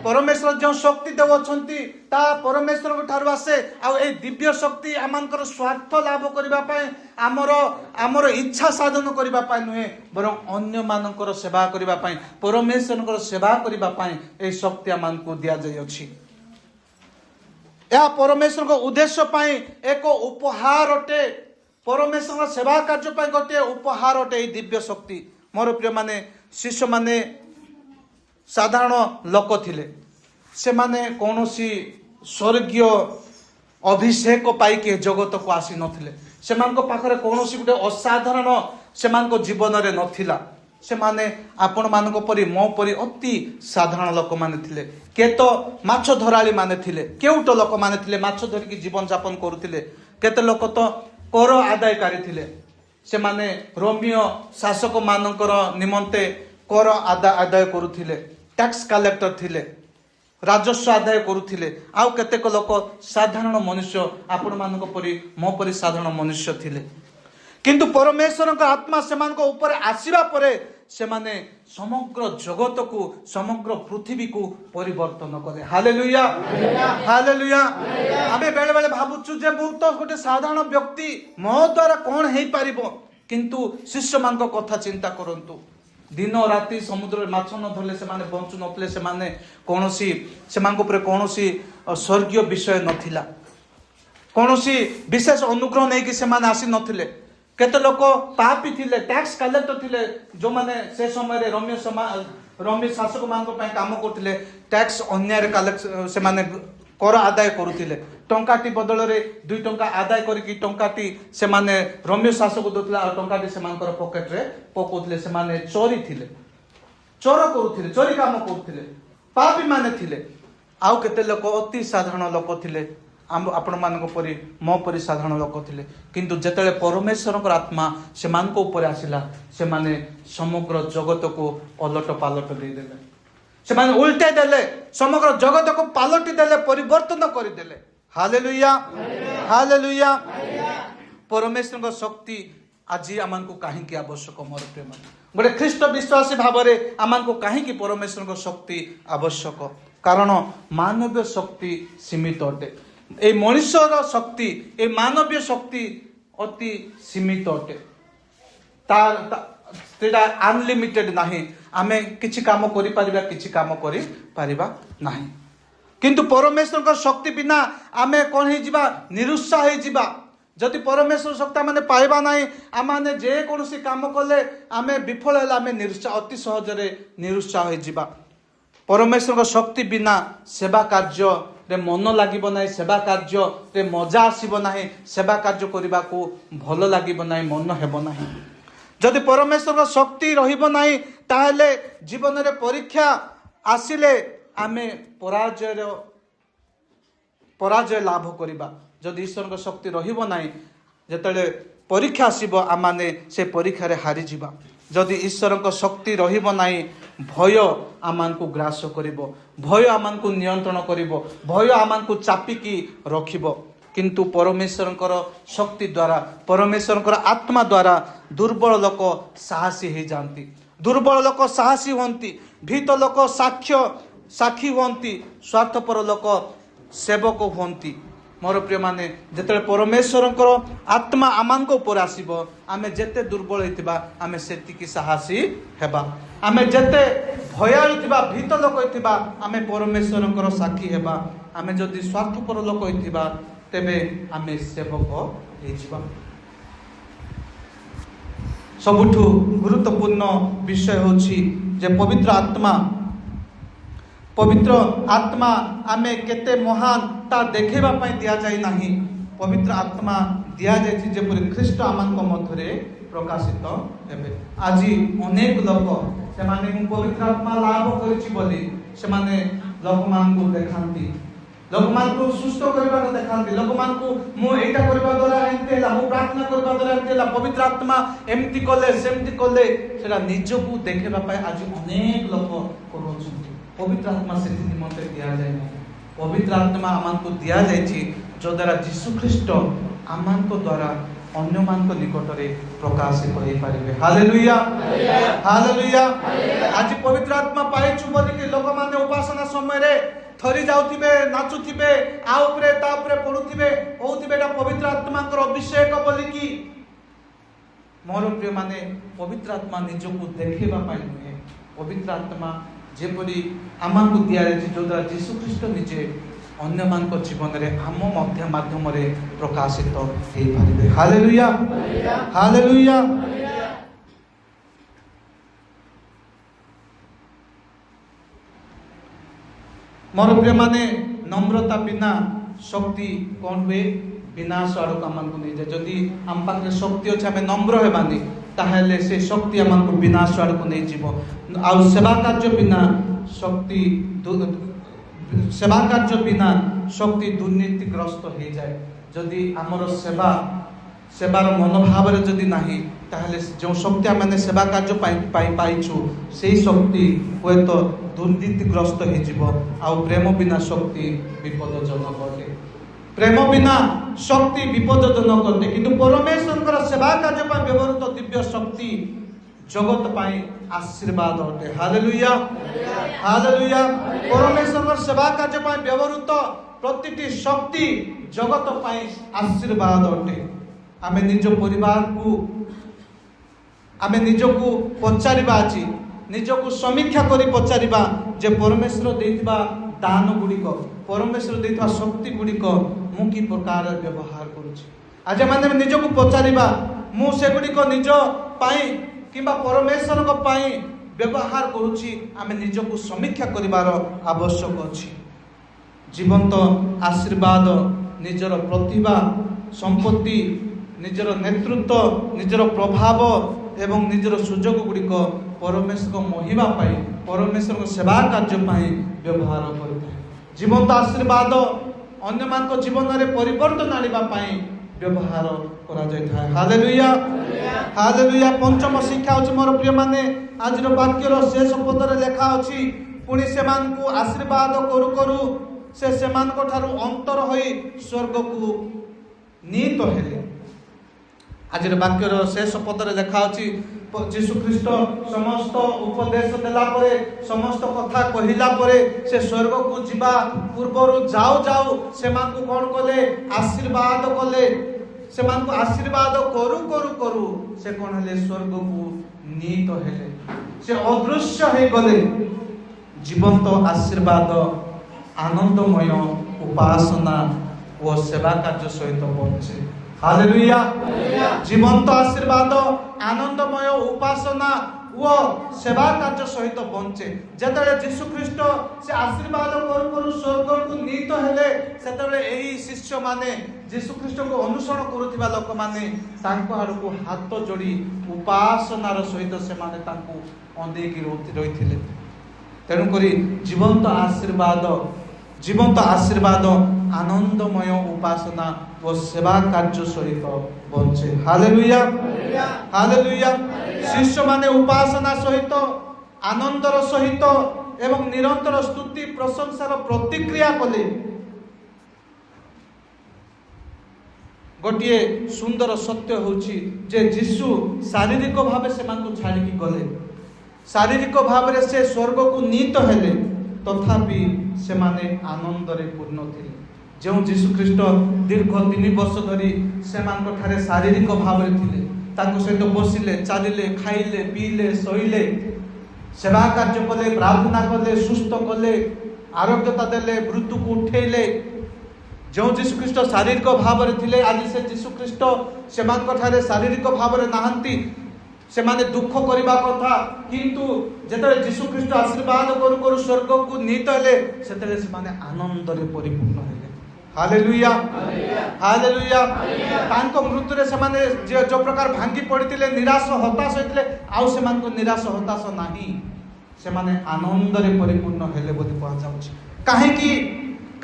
ପରମେଶ୍ୱର ଯେଉଁ ଶକ୍ତି ଦେଉଅଛନ୍ତି ତାହା ପରମେଶ୍ୱରଙ୍କ ଠାରୁ ଆସେ। ଆଉ ଏହି ଦିବ୍ୟ ଶକ୍ତି ଆମଙ୍କର ସ୍ୱାର୍ଥ ଲାଭ କରିବା ପାଇଁ, ଆମର ଇଚ୍ଛା ସାଧନ କରିବା ପାଇଁ ନୁହେଁ, ବରଂ ଅନ୍ୟମାନଙ୍କର ସେବା କରିବା ପାଇଁ, ପରମେଶ୍ୱରଙ୍କର ସେବା କରିବା ପାଇଁ ଏହି ଶକ୍ତି ଆମକୁ ଦିଆଯାଇଅଛି। ଏହା ପରମେଶ୍ୱରଙ୍କ ଉଦ୍ଦେଶ୍ୟ ପାଇଁ ଏକ ଉପହାର ଅଟେ। ପରମେଶ୍ୱରଙ୍କ ସେବା କାର୍ଯ୍ୟ ପାଇଁ ଗୋଟିଏ ଉପହାର ଅଟେ ଏହି ଦିବ୍ୟ ଶକ୍ତି। ମୋର ପ୍ରିୟମାନେ, ଶିଷ୍ୟମାନେ ସାଧାରଣ ଲୋକ ଥିଲେ। ସେମାନେ କୌଣସି ସ୍ୱର୍ଗୀୟ ଅଭିଷେକ ପାଇକି ଜଗତକୁ ଆସିନଥିଲେ। ସେମାନଙ୍କ ପାଖରେ କୌଣସି ଗୋଟେ ଅସାଧାରଣ ସେମାନଙ୍କ ଜୀବନରେ ନଥିଲା। ସେମାନେ ଆପଣମାନଙ୍କ ପରି ମୋ ପରି ଅତି ସାଧାରଣ ଲୋକମାନେ ଥିଲେ। କେତ ମାଛ ଧରାଳି ମାନେ ଥିଲେ, କେଉଟ ଲୋକମାନେ ଥିଲେ, ମାଛ ଧରିକି ଜୀବନଯାପନ କରୁଥିଲେ। କେତେ ଲୋକ ତ କର ଆଦାୟକାରୀ ଥିଲେ। ସେମାନେ ରୋମୀୟ ଶାସକ ମାନଙ୍କର ନିମନ୍ତେ କର ଆଦାୟ କରୁଥିଲେ, ଟ୍ୟାକ୍ସ କଲେକ୍ଟର ଥିଲେ, ରାଜସ୍ୱ ଆଦାୟ କରୁଥିଲେ। ଆଉ କେତେକ ଲୋକ ସାଧାରଣ ମନୁଷ୍ୟ, ଆପଣମାନଙ୍କ ପରି ମୋ ପରି ସାଧାରଣ ମନୁଷ୍ୟ ଥିଲେ। କିନ୍ତୁ ପରମେଶ୍ୱରଙ୍କ ଆତ୍ମା ସେମାନଙ୍କ ଉପରେ ଆସିବା ପରେ ସେମାନେ ସମଗ୍ର ଜଗତକୁ, ସମଗ୍ର ପୃଥିବୀକୁ ପରିବର୍ତ୍ତନ କଲେ। Hallelujah, hallelujah. ଆମେ ବେଳେ ବେଳେ ଭାବୁଛୁ ଯେ ମୁଁ ତ ଗୋଟେ ସାଧାରଣ ବ୍ୟକ୍ତି, ମୋ ଦ୍ୱାରା କ'ଣ ହେଇପାରିବ? କିନ୍ତୁ ଶିଷ୍ୟମାନଙ୍କ କଥା ଚିନ୍ତା କରନ୍ତୁ। ଦିନ ରାତି ସମୁଦ୍ରରେ ମାଛ ନ ଧରିଲେ ସେମାନେ ବଞ୍ଚୁ ନଥିଲେ। ସେମାନଙ୍କ ଉପରେ କୌଣସି ସ୍ୱର୍ଗୀୟ ବିଷୟ ନଥିଲା। କୌଣସି ବିଶେଷ ଅନୁଗ୍ରହ ନେଇକି ସେମାନେ ଆସି ନଥିଲେ। କେତେ ଲୋକ ପାପୀ ଥିଲେ, ଟ୍ୟାକ୍ସ କଲେକ୍ଟର ଥିଲେ, ଯେଉଁମାନେ ସେ ସମୟରେ ରୋମୀୟ ଶାସକ ମାନଙ୍କ ପାଇଁ କାମ କରୁଥିଲେ। ଟ୍ୟାକ୍ସ ଅନ୍ୟାୟରେ ସେମାନେ କର ଆଦାୟ କରୁଥିଲେ। ଟଙ୍କାଟି ବଦଳରେ 2 ଟଙ୍କା ଆଦାୟ କରିକି ଟଙ୍କାଟି ସେମାନେ ରୋମୀୟ ଶାସକ ଦେଉଥିଲେ, ଆଉ ଟଙ୍କାଟି ସେମାନଙ୍କର ପକେଟରେ ପକାଉଥିଲେ। ସେମାନେ ଚୋର କରୁଥିଲେ, ଚୋରି କାମ କରୁଥିଲେ, ପାପୀ ମାନେ ଥିଲେ। ଆଉ କେତେ ଲୋକ ଅତି ସାଧାରଣ ଲୋକ ଥିଲେ। आपण मानक परि मो परि साधारण लोक थिले किंतु जेतेले परमेश्वर आत्मा से मान को ऊपर आसिला से माने समग्र जगत को अलट पालट दे देले से माने उल्टे देले समग्र जगत को पालटी देले परिवर्तन कर देले हालेलुया हालेलुया परमेश्वर शक्ति आज आमान को कहीं आवश्यक मोर प्रेम गोटे ख्रीष्ट विश्वासी भाव में आमान को कहीं परमेश्वर शक्ति आवश्यक कारण मानवीय शक्ति सीमित अटे ए मनुष्यर शक्ति ए मानवीय शक्ति अति सीमित अटे अनलिमिटेड नहीं आमे किछि काम करि परिबा किछि काम करि परिबा नहीं किंतु परमेश्वर शक्ति बिना आमे कोन हे जिबा निरुत्साह हे जिबा जदि परमेश्वर शक्ति माने पाइबा नहीं आमे जे कोनोसी काम कले आमे विफल होला आमे निरुत्साह अति सहज रे निरुत्साह हे जिबा परमेश्वर शक्ति बिना सेवा कार्य रे मन लागिबो नाही सेवा कार्य रे मजा आसीबो नाही सेवा कार्य करबा को भल लागिबो नाही मन हेबो नाही जदि परमेश्वर शक्ति रहिबो नाही ताहले जीवन रे परीक्षा आसिले आमे पराजय लाभ करिबा जदि ईश्वर शक्ति रहिबो नाही जेतले परीक्षा आसीबो आमाने से परीक्षा रे हारि जिबा जदि ईश्वर शक्ति रहिबो नाही भय आमान को ग्रास करिबो भय आमान को नियंत्रण करिबो भय आमान को चापिकी रखिबो किंतु परमेश्वर शक्ति द्वारा परमेश्वर आत्मा द्वारा दुर्बल लोक साहसी हो जाती दुर्बल लोक साहसी होती भीत लोक साक्षी होती स्वार्थपर लोक सेवक होती मोर प्रिय माने जेते परमेश्वर आत्मा आमान ऊपर आसीबो आमे जेते दुर्बल होइतिबा आमे सेतिकी साहसी हेबा आमे जेते भयालु थिबा भीत लोक होइतिबा आमे परमेश्वर साक्षी हेबा आमे जदि स्वार्थपर लोक होइतिबा तेबे आमे सेवक हेजिबा सबुठु गुरुत्वपूर्ण विषय होछि जे पवित्र आत्मा आमे केते महान ता देखेबा पई दिया जाय नाही पवित्र आत्मा दिया जाय जे जेपरि ख्रीष्ट आमानक मध्यरे प्रकाशित हेबे आज अनेक लोक से माने पवित्र आत्मा लाभ करिछि बोली से माने लोक मान को देखांती लोक मान को सुस्त करबा को देखांती लोक मान को मु एटा करबा द्वारा एंतेला मु प्रार्थना करबा द्वारा एंतेला पवित्र आत्मा एमती कोले सेमती कोले सेरा निजो को देखेबा पई आज अनेक लोक करूछन पवित्र आत्मा से निमंत्रण दिया जाए पवित्र आत्मा आमान को दिया जाए जो द्वारा यीशु ख्रीष्ट आमान को द्वारा अन्य मान को निकट रे प्रकाशित हो पारिबे हालेलुया हालेलुया आज पवित्र आत्मा पाइछु बोली कि लोक माने उपासना समय रे थरी जाउथिबे नाचुथिबे आ ऊपरे ता ऊपरे पडुथिबे होउथिबे एटा पवित्र आत्मा कर अभिषेक बोली कि मोर प्रिय माने पवित्र आत्मा निजो को देखिबा पाइ नुहे पवित्र आत्मा जेपरि आमान को दिया जाय जो द्वारा यीशु ख्रीष्ट निजे अन्य मान को जीवन रे आम माध्यम रे प्रकाशित हो पारिबे हालेलुया हालेलुया मोर प्रिय माने नम्रता बिना शक्ति कौन हुए विनाश आड़ आमान को नहीं जाए जदि आम पाखे शक्ति अच्छे आम नम्र हेबानी ताहले से शक्ति आमान को विनाश आड़ को नहीं जीव आ सेवा कार्य बिना शक्ति सेवा कार्य बिना शक्ति दुर्नीतिग्रस्त हो जाए जदि आमर सेवार मनोभाव जदि नहीं ताहले जो शक्ति आम सेवा कार्य पाइछु से शक्ति हे तो दुर्नीतिग्रस्त हो प्रेम बिना शक्ति विपदजनक अटे प्रेम बिना शक्ति विपदजनक अटे किंतु परमेश्वर सेवा कार्य व्यवहृत दिव्य शक्ति जगत पाई आशीर्वाद अटे हालेलुया हालेलुया परमेश्वर सेवा कार्य व्यवहृत प्रतिटी शक्ति जगत पाई आशीर्वाद अटे आमे निज परिवार को आमे निजको पचारिबा अछि निजको समीक्षा करी पचारिबा जे परमेश्वर देइतबा दान गुड़िक परमेश्वर देइतबा शक्ति गुड़िक मु कि प्रकार व्यवहार करूछि आज माने निजको पचारिबा मु से गुड़िक निज पाई किबा परमेश्वर को पाई व्यवहार करूछि आमे निजको समीक्षा करिवार आवश्यक अछि जीवंत आशीर्वाद निजर प्रतिभा संपत्ति निजर नेतृत्व निजर प्रभाव एवं निजर सुजोग गुड़िक परमेश्वर महिमा पाई परमेश्वर सेवा कार्य पाई व्यवहार करते जीवंत आशीर्वाद ଅନ୍ୟମାନଙ୍କ ଜୀବନରେ ପରିବର୍ତ୍ତନ ଆଣିବା ପାଇଁ ବ୍ୟବହାର କରାଯାଇଥାଏ। Hallelujah hallelujah. ପଞ୍ଚମ ଶିକ୍ଷା ହେଉଛି ମୋର ପ୍ରିୟମାନେ, ଆଜିର ବାକ୍ୟର ଶେଷ ପଦରେ ଲେଖା ଅଛି, ପୁଣି ସେମାନଙ୍କୁ ଆଶୀର୍ବାଦ କରୁ କରୁ ସେ ସେମାନଙ୍କ ଠାରୁ ଅନ୍ତର ହୋଇ ସ୍ୱର୍ଗକୁ ନୀତ ହେଲେ। ଆଜିର ବାକ୍ୟର ଶେଷ ପଦରେ ଲେଖା ଅଛି, ଯୀଶୁ ଖ୍ରୀଷ୍ଟ ସମସ୍ତ ଉପଦେଶ ଦେଲା ପରେ, ସମସ୍ତ କଥା କହିଲା ପରେ ସେ ସ୍ୱର୍ଗକୁ ଯିବା ପୂର୍ବରୁ ଯାଉ ଯାଉ ସେମାନଙ୍କୁ କ'ଣ କଲେ? ଆଶୀର୍ବାଦ କଲେ। ସେମାନଙ୍କୁ ଆଶୀର୍ବାଦ କରୁ କରୁ କରୁ ସେ କ'ଣ ହେଲେ? ସ୍ୱର୍ଗକୁ ନୀତ ହେଲେ, ସେ ଅଦୃଶ୍ୟ ହେଇଗଲେ। ଜୀବନ୍ତ ଆଶୀର୍ବାଦ ଆନନ୍ଦମୟ ଉପାସନା ଓ ସେବା କାର୍ଯ୍ୟ ସହିତ ବଞ୍ଚେ। ହାଲେଲୁୟା। ଜୀବନ୍ତ ଆଶୀର୍ବାଦ ଆନନ୍ଦମୟ ଉପାସନା ଓ ସେବା କାର୍ଯ୍ୟ ସହିତ ବଞ୍ଚେ। ଯେତେବେଳେ ଯୀଶୁ ଖ୍ରୀଷ୍ଟ ସେ ଆଶୀର୍ବାଦ କରୁ କରୁ ସ୍ୱର୍ଗକୁ ନୀତ ହେଲେ, ସେତେବେଳେ ଏହି ଶିଷ୍ୟମାନେ, ଯୀଶୁ ଖ୍ରୀଷ୍ଟଙ୍କୁ ଅନୁସରଣ କରୁଥିବା ଲୋକମାନେ ତାଙ୍କ ଆଡ଼କୁ ହାତ ଯୋଡ଼ି ଉପାସନାର ସହିତ ସେମାନେ ତାଙ୍କୁ ଅନେଇକି ରହିଥିଲେ। ତେଣୁକରି ଜୀବନ୍ତ ଆଶୀର୍ବାଦ ଆନନ୍ଦମୟ ଉପାସନା ଓ ସେବା କାର୍ଯ୍ୟ ସହିତ ବଞ୍ଚେ। Hallelujah hallelujah. ଶିଷ୍ୟମାନେ ଉପାସନା ସହିତ, ଆନନ୍ଦର ସହିତ ଏବଂ ନିରନ୍ତର ସ୍ତୁତି ପ୍ରଶଂସାର ପ୍ରତିକ୍ରିୟା କଲେ। ଗୋଟିଏ ସୁନ୍ଦର ସତ୍ୟ ହେଉଛି ଯେ ଯୀଶୁ ଶାରୀରିକ ଭାବେ ସେମାନଙ୍କୁ ଛାଡ଼ିକି ଗଲେ, ଶାରୀରିକ ଭାବରେ ସେ ସ୍ୱର୍ଗକୁ ନୀତ ହେଲେ, ତଥାପି ସେମାନେ ଆନନ୍ଦରେ ପୂର୍ଣ୍ଣ ଥିଲେ। ଯେଉଁ ଯୀଶୁ ଖ୍ରୀଷ୍ଟ ଦୀର୍ଘ 3 ବର୍ଷ ଧରି ସେମାନଙ୍କ ଠାରେ ଶାରୀରିକ ଭାବରେ ଥିଲେ, ତାଙ୍କ ସହିତ ବସିଲେ, ଚାଲିଲେ, ଖାଇଲେ, ପିଇଲେ, ଶୋଇଲେ, ସେବା କାର୍ଯ୍ୟ କଲେ, ପ୍ରାର୍ଥନା କଲେ, ସୁସ୍ଥ କଲେ, ଆରୋଗ୍ୟତା ଦେଲେ, ମୃତ୍ୟୁକୁ ଉଠେଇଲେ। ଯେଉଁ ଯୀଶୁ ଖ୍ରୀଷ୍ଟ ଶାରୀରିକ ଭାବରେ ଥିଲେ, ଆଜି ସେ ଯୀଶୁ ଖ୍ରୀଷ୍ଟ ସେମାନଙ୍କ ଠାରେ ଶାରୀରିକ ଭାବରେ ନାହାନ୍ତି। ସେମାନେ ଦୁଃଖ କରିବା କଥା, କିନ୍ତୁ ଯେତେବେଳେ ଯୀଶୁ ଖ୍ରୀଷ୍ଟ ଆଶୀର୍ବାଦ କରୁ କରୁ ସ୍ୱର୍ଗକୁ ନୀତ ହେଲେ, ସେତେବେଳେ ସେମାନେ ଆନନ୍ଦରେ ପରିପୂର୍ଣ୍ଣ ହେଲେ। Hallelujah hallelujah. ତାଙ୍କ ମୃତ୍ୟୁରେ ସେମାନେ ଯେଉଁ ପ୍ରକାର ଭାଙ୍ଗି ପଡ଼ିଥିଲେ, ନିରାଶ ହତାଶ ହୋଇଥିଲେ, ଆଉ ସେମାନଙ୍କୁ ନିରାଶ ହତାଶ ନାହିଁ, ସେମାନେ ଆନନ୍ଦରେ ପରିପୂର୍ଣ୍ଣ ହେଲେ ବୋଲି କୁହାଯାଉଛି। କାହିଁକି?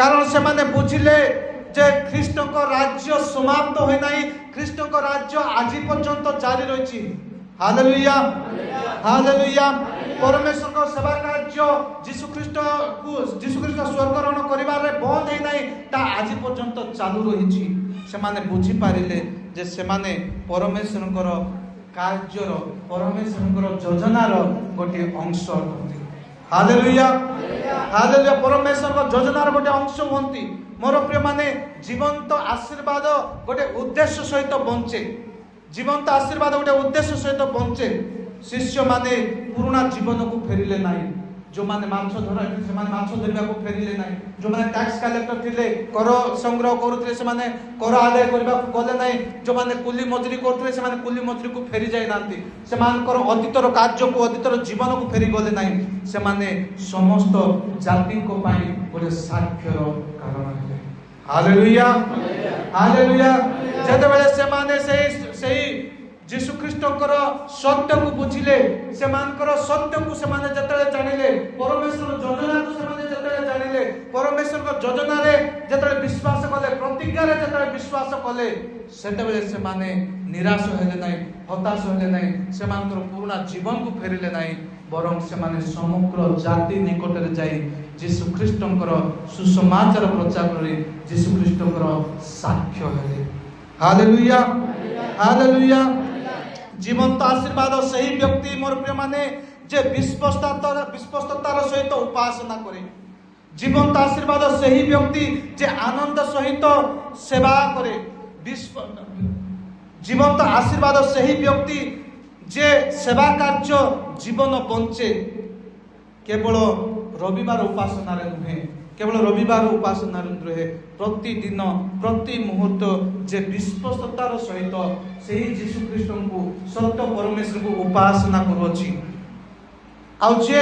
କାରଣ ସେମାନେ ବୁଝିଲେ ଯେ ଖ୍ରୀଷ୍ଟଙ୍କ ରାଜ୍ୟ ସମାପ୍ତ ହୋଇନାହିଁ, ଖ୍ରୀଷ୍ଟଙ୍କ ରାଜ୍ୟ ଆଜି ପର୍ଯ୍ୟନ୍ତ ଜାରି ରହିଛି। Hallelujah hallelujah. ପରମେଶ୍ୱରଙ୍କ ସେବା କାର୍ଯ୍ୟ ଯୀଶୁ ଖ୍ରୀଷ୍ଟ ସ୍ୱର୍ଗରୋହଣ କରିବାରେ ବନ୍ଦ ହେଇନାହିଁ, ତା ଆଜି ପର୍ଯ୍ୟନ୍ତ ଚାଲୁ ରହିଛି। ସେମାନେ ବୁଝିପାରିଲେ ଯେ ସେମାନେ ପରମେଶ୍ୱରଙ୍କର କାର୍ଯ୍ୟର, ପରମେଶ୍ୱରଙ୍କର ଯୋଜନାର ଗୋଟିଏ ଅଂଶ ଅଟନ୍ତି। Hallelujah hallelujah. ପରମେଶ୍ୱରଙ୍କ ଯୋଜନାର ଗୋଟେ ଅଂଶ ହୁଅନ୍ତି। ମୋର ପ୍ରିୟମାନେ, ଜୀବନ୍ତ ଆଶୀର୍ବାଦ ଗୋଟେ ଉଦ୍ଦେଶ୍ୟ ସହିତ ବଞ୍ଚେ। ଜୀବନ୍ତ ଆଶୀର୍ବାଦ ଗୋଟେ ଉଦ୍ଦେଶ୍ୟ ସହିତ ବଞ୍ଚେ। ଶିଷ୍ୟମାନେ ପୁରୁଣା ଜୀବନକୁ ଫେରିଲେ ନାହିଁ। ଯେଉଁମାନେ ମାଛ ଧରାଇଥିଲେ ସେମାନେ ମାଛ ଧରିବାକୁ ଫେରିଲେ ନାହିଁ। ଯେଉଁମାନେ ଟ୍ୟାକ୍ସ କଲେକ୍ଟର ଥିଲେ, କର ସଂଗ୍ରହ କରୁଥିଲେ, ସେମାନେ କର ଆଦାୟ କରିବାକୁ ଗଲେ ନାହିଁ। ଯେଉଁମାନେ କୁଲି ମଜୁରୀ କରୁଥିଲେ, ସେମାନେ କୁଲି ମଜୁରୀକୁ ଫେରି ଯାଇନାହାନ୍ତି। ସେମାନଙ୍କର ଅତୀତର କାର୍ଯ୍ୟକୁ, ଅତୀତର ଜୀବନକୁ ଫେରିଗଲେ ନାହିଁ। ସେମାନେ ସମସ୍ତ ଜାତିଙ୍କ ପାଇଁ ଗୋଟେ ସାକ୍ଷ୍ୟର କାରଣ ହେଲେ। Hallelujah hallelujah. ଯେତେବେଳେ ସେମାନେ ସେହି ଯୀଶୁ ଖ୍ରୀଷ୍ଟଙ୍କର ସତ୍ୟକୁ ବୁଝିଲେ, ସେମାନଙ୍କର ସତ୍ୟକୁ ସେମାନେ ଯେତେବେଳେ ଜାଣିଲେ, ପରମେଶ୍ୱର ଯୋଜନାକୁ ସେମାନେ ଯେତେବେଳେ ଜାଣିଲେ, ପରମେଶ୍ୱରଙ୍କ ଯୋଜନାରେ ଯେତେବେଳେ ବିଶ୍ୱାସ କଲେ, ପ୍ରତିଜ୍ଞାରେ ଯେତେବେଳେ ବିଶ୍ୱାସ କଲେ, ସେତେବେଳେ ସେମାନେ ନିରାଶ ହେଲେ ନାହିଁ, ହତାଶ ହେଲେ ନାହିଁ, ସେମାନଙ୍କର ପୁରୁଣା ଜୀବନକୁ ଫେରିଲେ ନାହିଁ, ବରଂ ସେମାନେ ସମଗ୍ର ଜାତି ନିକଟରେ ଯାଇ ଯୀଶୁ ଖ୍ରୀଷ୍ଟଙ୍କର ସୁସମାଚାର ପ୍ରଚାର କରି ଯୀଶୁ ଖ୍ରୀଷ୍ଟଙ୍କର ସାକ୍ଷ୍ୟ ହେଲେ। Hallelujah hallelujah. ଜୀବନ୍ତ ଆଶୀର୍ବାଦ ସେହି ବ୍ୟକ୍ତି, ମୋର ପ୍ରିୟମାନେ, ଯେ ବିଶ୍ୱସ୍ତତାର ସହିତ ଉପାସନା କରେ। ଜୀବନ୍ତ ଆଶୀର୍ବାଦ ସେହି ବ୍ୟକ୍ତି ଯେ ଆନନ୍ଦ ସହିତ ସେବା କରେ। ଜୀବନ୍ତ ଆଶୀର୍ବାଦ ସେହି ବ୍ୟକ୍ତି ଯେ ସେବା କାର୍ଯ୍ୟ ଜୀବନ ବଞ୍ଚେ। କେବଳ ରବିବାର ଉପାସନାରେ ନୁହେଁ, କେବଳ ରବିବାର ଉପାସନାରେ ନୁହେଁ, ପ୍ରତିଦିନ ପ୍ରତି ମୁହୂର୍ତ୍ତ ଯେ ବିଶ୍ୱସ୍ତତାର ସହିତ ସେହି ଯୀଶୁ ଖ୍ରୀଷ୍ଟଙ୍କୁ, ସତ୍ୟ ପରମେଶ୍ୱରଙ୍କୁ ଉପାସନା କରୁଅଛି, ଆଉ ଯେ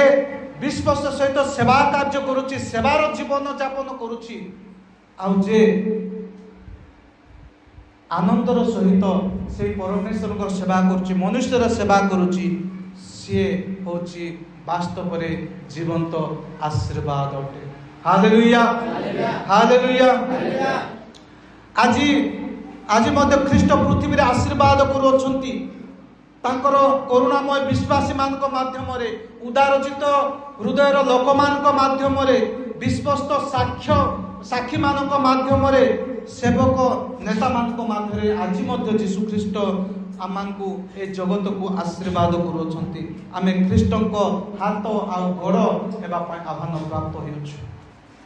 ବିଶ୍ୱସ୍ତ ସହିତ ସେବା କାର୍ଯ୍ୟ କରୁଛି, ସେବାର ଜୀବନ ଯାପନ କରୁଛି, ଆଉ ଯେ ଆନନ୍ଦର ସହିତ ସେହି ପରମେଶ୍ୱରଙ୍କର ସେବା କରୁଛି, ମନୁଷ୍ୟର ସେବା କରୁଛି, ସିଏ ହେଉଛି ବାସ୍ତବରେ ଜୀବନ୍ତ ଆଶୀର୍ବାଦ ଅଟେ। हालेलुया हालेलुया आज मध्य ख्रीष्ट पृथ्वी रे आशीर्वाद करूछंती तांकर करुणामय विश्वासी मानक माध्यम रे उदारचित हृदयर लोक मानक माध्यम रे विश्वस्त साक्षी मानक माध्यम रे सेवक नेता मानक माध्यम रे आज मध्य यीशु ख्रीष्ट आमानकु ए जगत को आशीर्वाद करूछंती आमे ख्रीष्टक हाथ आ गोड़ हेबा पय आह्वान प्राप्त होइछु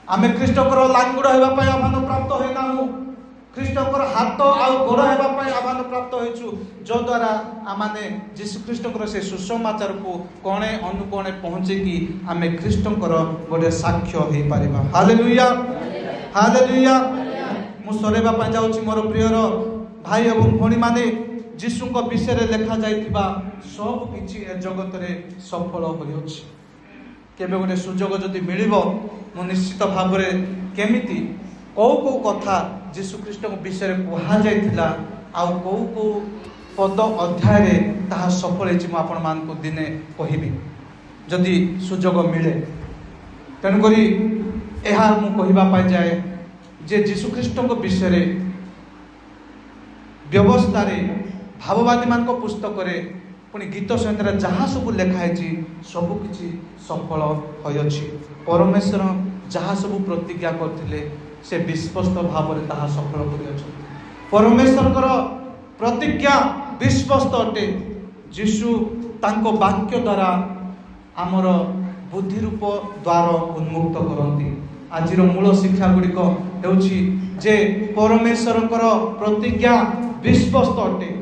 आमे ख्रीष्टकर लांगुड़ हेबा पय आह्वान प्राप्त होइनाहु ख्रीष्टकर हाथ आ गोड़ हेबा पय आह्वान प्राप्त होइछु जो द्वारा आमाने यीशु ख्रीष्टकर से सुसमाचार को कोणे अनुकोणे पहुंचे कि आमे ख्रीष्टकर गोटे साक्ष्य हेइ परिबा हालेलुया हालेलुया मु सरेबा पय जाउछि मोर प्रियर भाई एवं भणी माने यीशु को विषय लेखा जाइथिबा सब किछि ए जगत रे सफल होइछि केबे गोटे सुजोग जदि मिलिबो मु निश्चित भाव रे केमिति को कथा यीशु ख्रीष्ट को विषय कहा जाइथिला आ को पद अध्याय रे ताहा सफल हेछि मु आपण मान को दिने कहिबी जदि सुजोग मिले तन करी एहा मु कहिबा पाइ जाए जे यीशु ख्रीष्ट को विषय रे व्यवस्था रे भाववादी मान को पुस्तक रे पुणी गीत संहिता जहाँ सब लिखाई सब किछि सफल होइछि परमेश्वर जहाँ सब प्रतिज्ञा करथिले से विश्वस्त भाव रे ताहा सफल करियछि परमेश्वर प्रतिज्ञा विश्वस्त अटे यीशु तांको वाक्य द्वारा आमर बुद्धि रूप द्वार उन्मुक्त करती आजिर मूल शिक्षा गुड़िक हेउछि जे परमेश्वर प्रतिज्ञा विश्वस्त अटे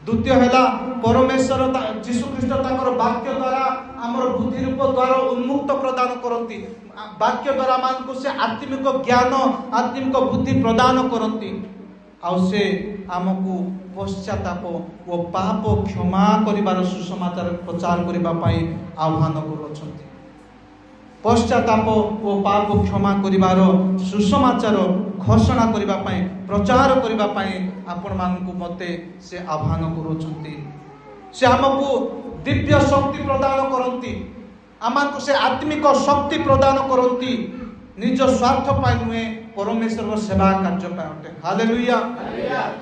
द्वितीय है परमेश्वर यीशु ख्रीष्ट तांकर वाक्य द्वारा आमर बुद्धि रूप द्वार उन्मुक्त प्रदान करती वाक्य द्वारा मानक से आत्मिक ज्ञान आत्मिक बुद्धि प्रदान करती आउ से आमको पश्चाताप और पाप क्षमा करिबार सुसमाचार प्रचार करिबा पई आह्वान करूछंती पश्चाताप और पाप क्षमा करिबार सुसमाचार घोषणा करिबा पई प्रचार करिबा पई आपण मानकु मते से आह्वान करूछंती से हमकु दिव्य शक्ति प्रदान करंती आमको से आत्मिक शक्ति प्रदान करंती निज स्वार्थ पाई नुहे परमेश्वर सेवा कार्य पाए हालेलुया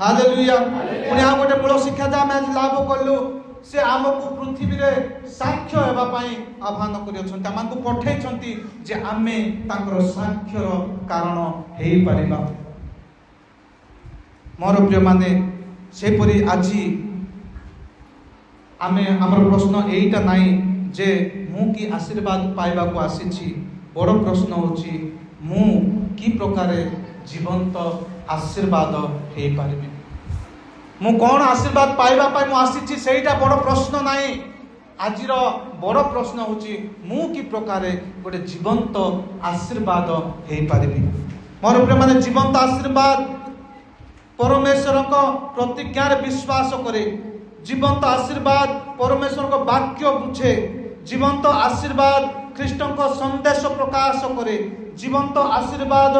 हालेलुया पुणी आ गोटे मूल शिक्षा जे आम आज लाभ कलु से आमको पृथ्वी रे साक्ष्य हेबा पई आह्वान करियछंती आमको पठेइछंती जे आमे तांकर साक्ष्यर कारण हेइ परिबा मोर प्रिय माने सेपरि आजी आमे हमर प्रश्न एइटा नाही जे मु की आशीर्वाद पाइबा को आसीछि बड़ प्रश्न होछि मु की प्रकार जीवंत आशीर्वाद हेइ पारिबि मु कौन आशीर्वाद पाइबा पाइ मु आसीछि सेइटा बड़ प्रश्न नाही आजिर बड़ प्रश्न होछि मु की प्रकार गोटे जीवंत आशीर्वाद हेइ पारिबि मोर प्रिय माने जीवंत आशीर्वाद परमेश्वर को प्रतिज्ञा रे विश्वास करे जीवंत आशीर्वाद परमेश्वर को वाक्य बुझे जीवंत आशीर्वाद ख्रीष्ट को संदेश प्रकाश करे जीवंत आशीर्वाद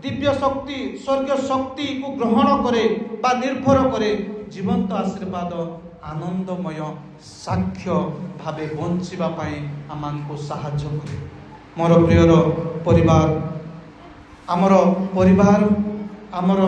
दिव्य शक्ति स्वर्गीय शक्ति को ग्रहण करे बा निर्भर करे जीवंत आशीर्वाद आनंदमय साक्ष्य भावे बंचिबा पई आमानको साहाय्य करे मोर प्रियर परिवार आमर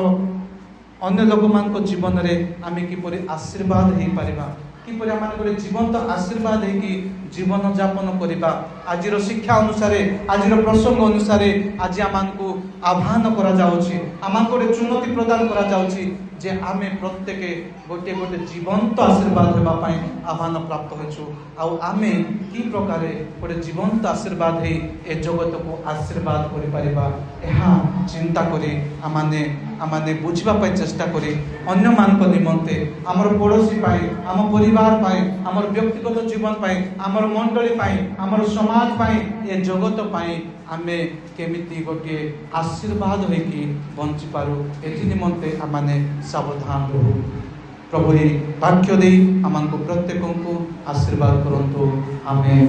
अन्य लोक मान जीवन में आम किपरि आशीर्वाद हो पारिबा किपरि आम गोटे जीवंत आशीर्वाद है जीवन यापन करवा आज शिक्षा अनुसार आज प्रसंग अनुसार आज आम को आह्वान करा जाउछि आम गोटे चुनौती प्रदान करा जाउछि जे आमे प्रत्येक गोटे गोटे जीवंत आशीर्वाद होगा आह्वान प्राप्त होइछु आउ आमे की प्रकार गोटे जीवंत आशीर्वाद है ए जगत को आशीर्वाद करि परिबा एहा चिंता करी आमाने बुझिबा पई चेष्टा करी अन्य मान को निमंते हमर पड़ोसी पाई आम परिवार पाई हमर व्यक्तिगत जीवन पाई हमर मंडली पाई हमर समाज पाई ए जगत पाई आमे केमिति गोटे आशीर्वाद होइकी बंची पारू एथि निमंते आमाने सावधान रहू प्रभु वाक्य दे आमान को प्रत्येक को आशीर्वाद करंतु आमेन।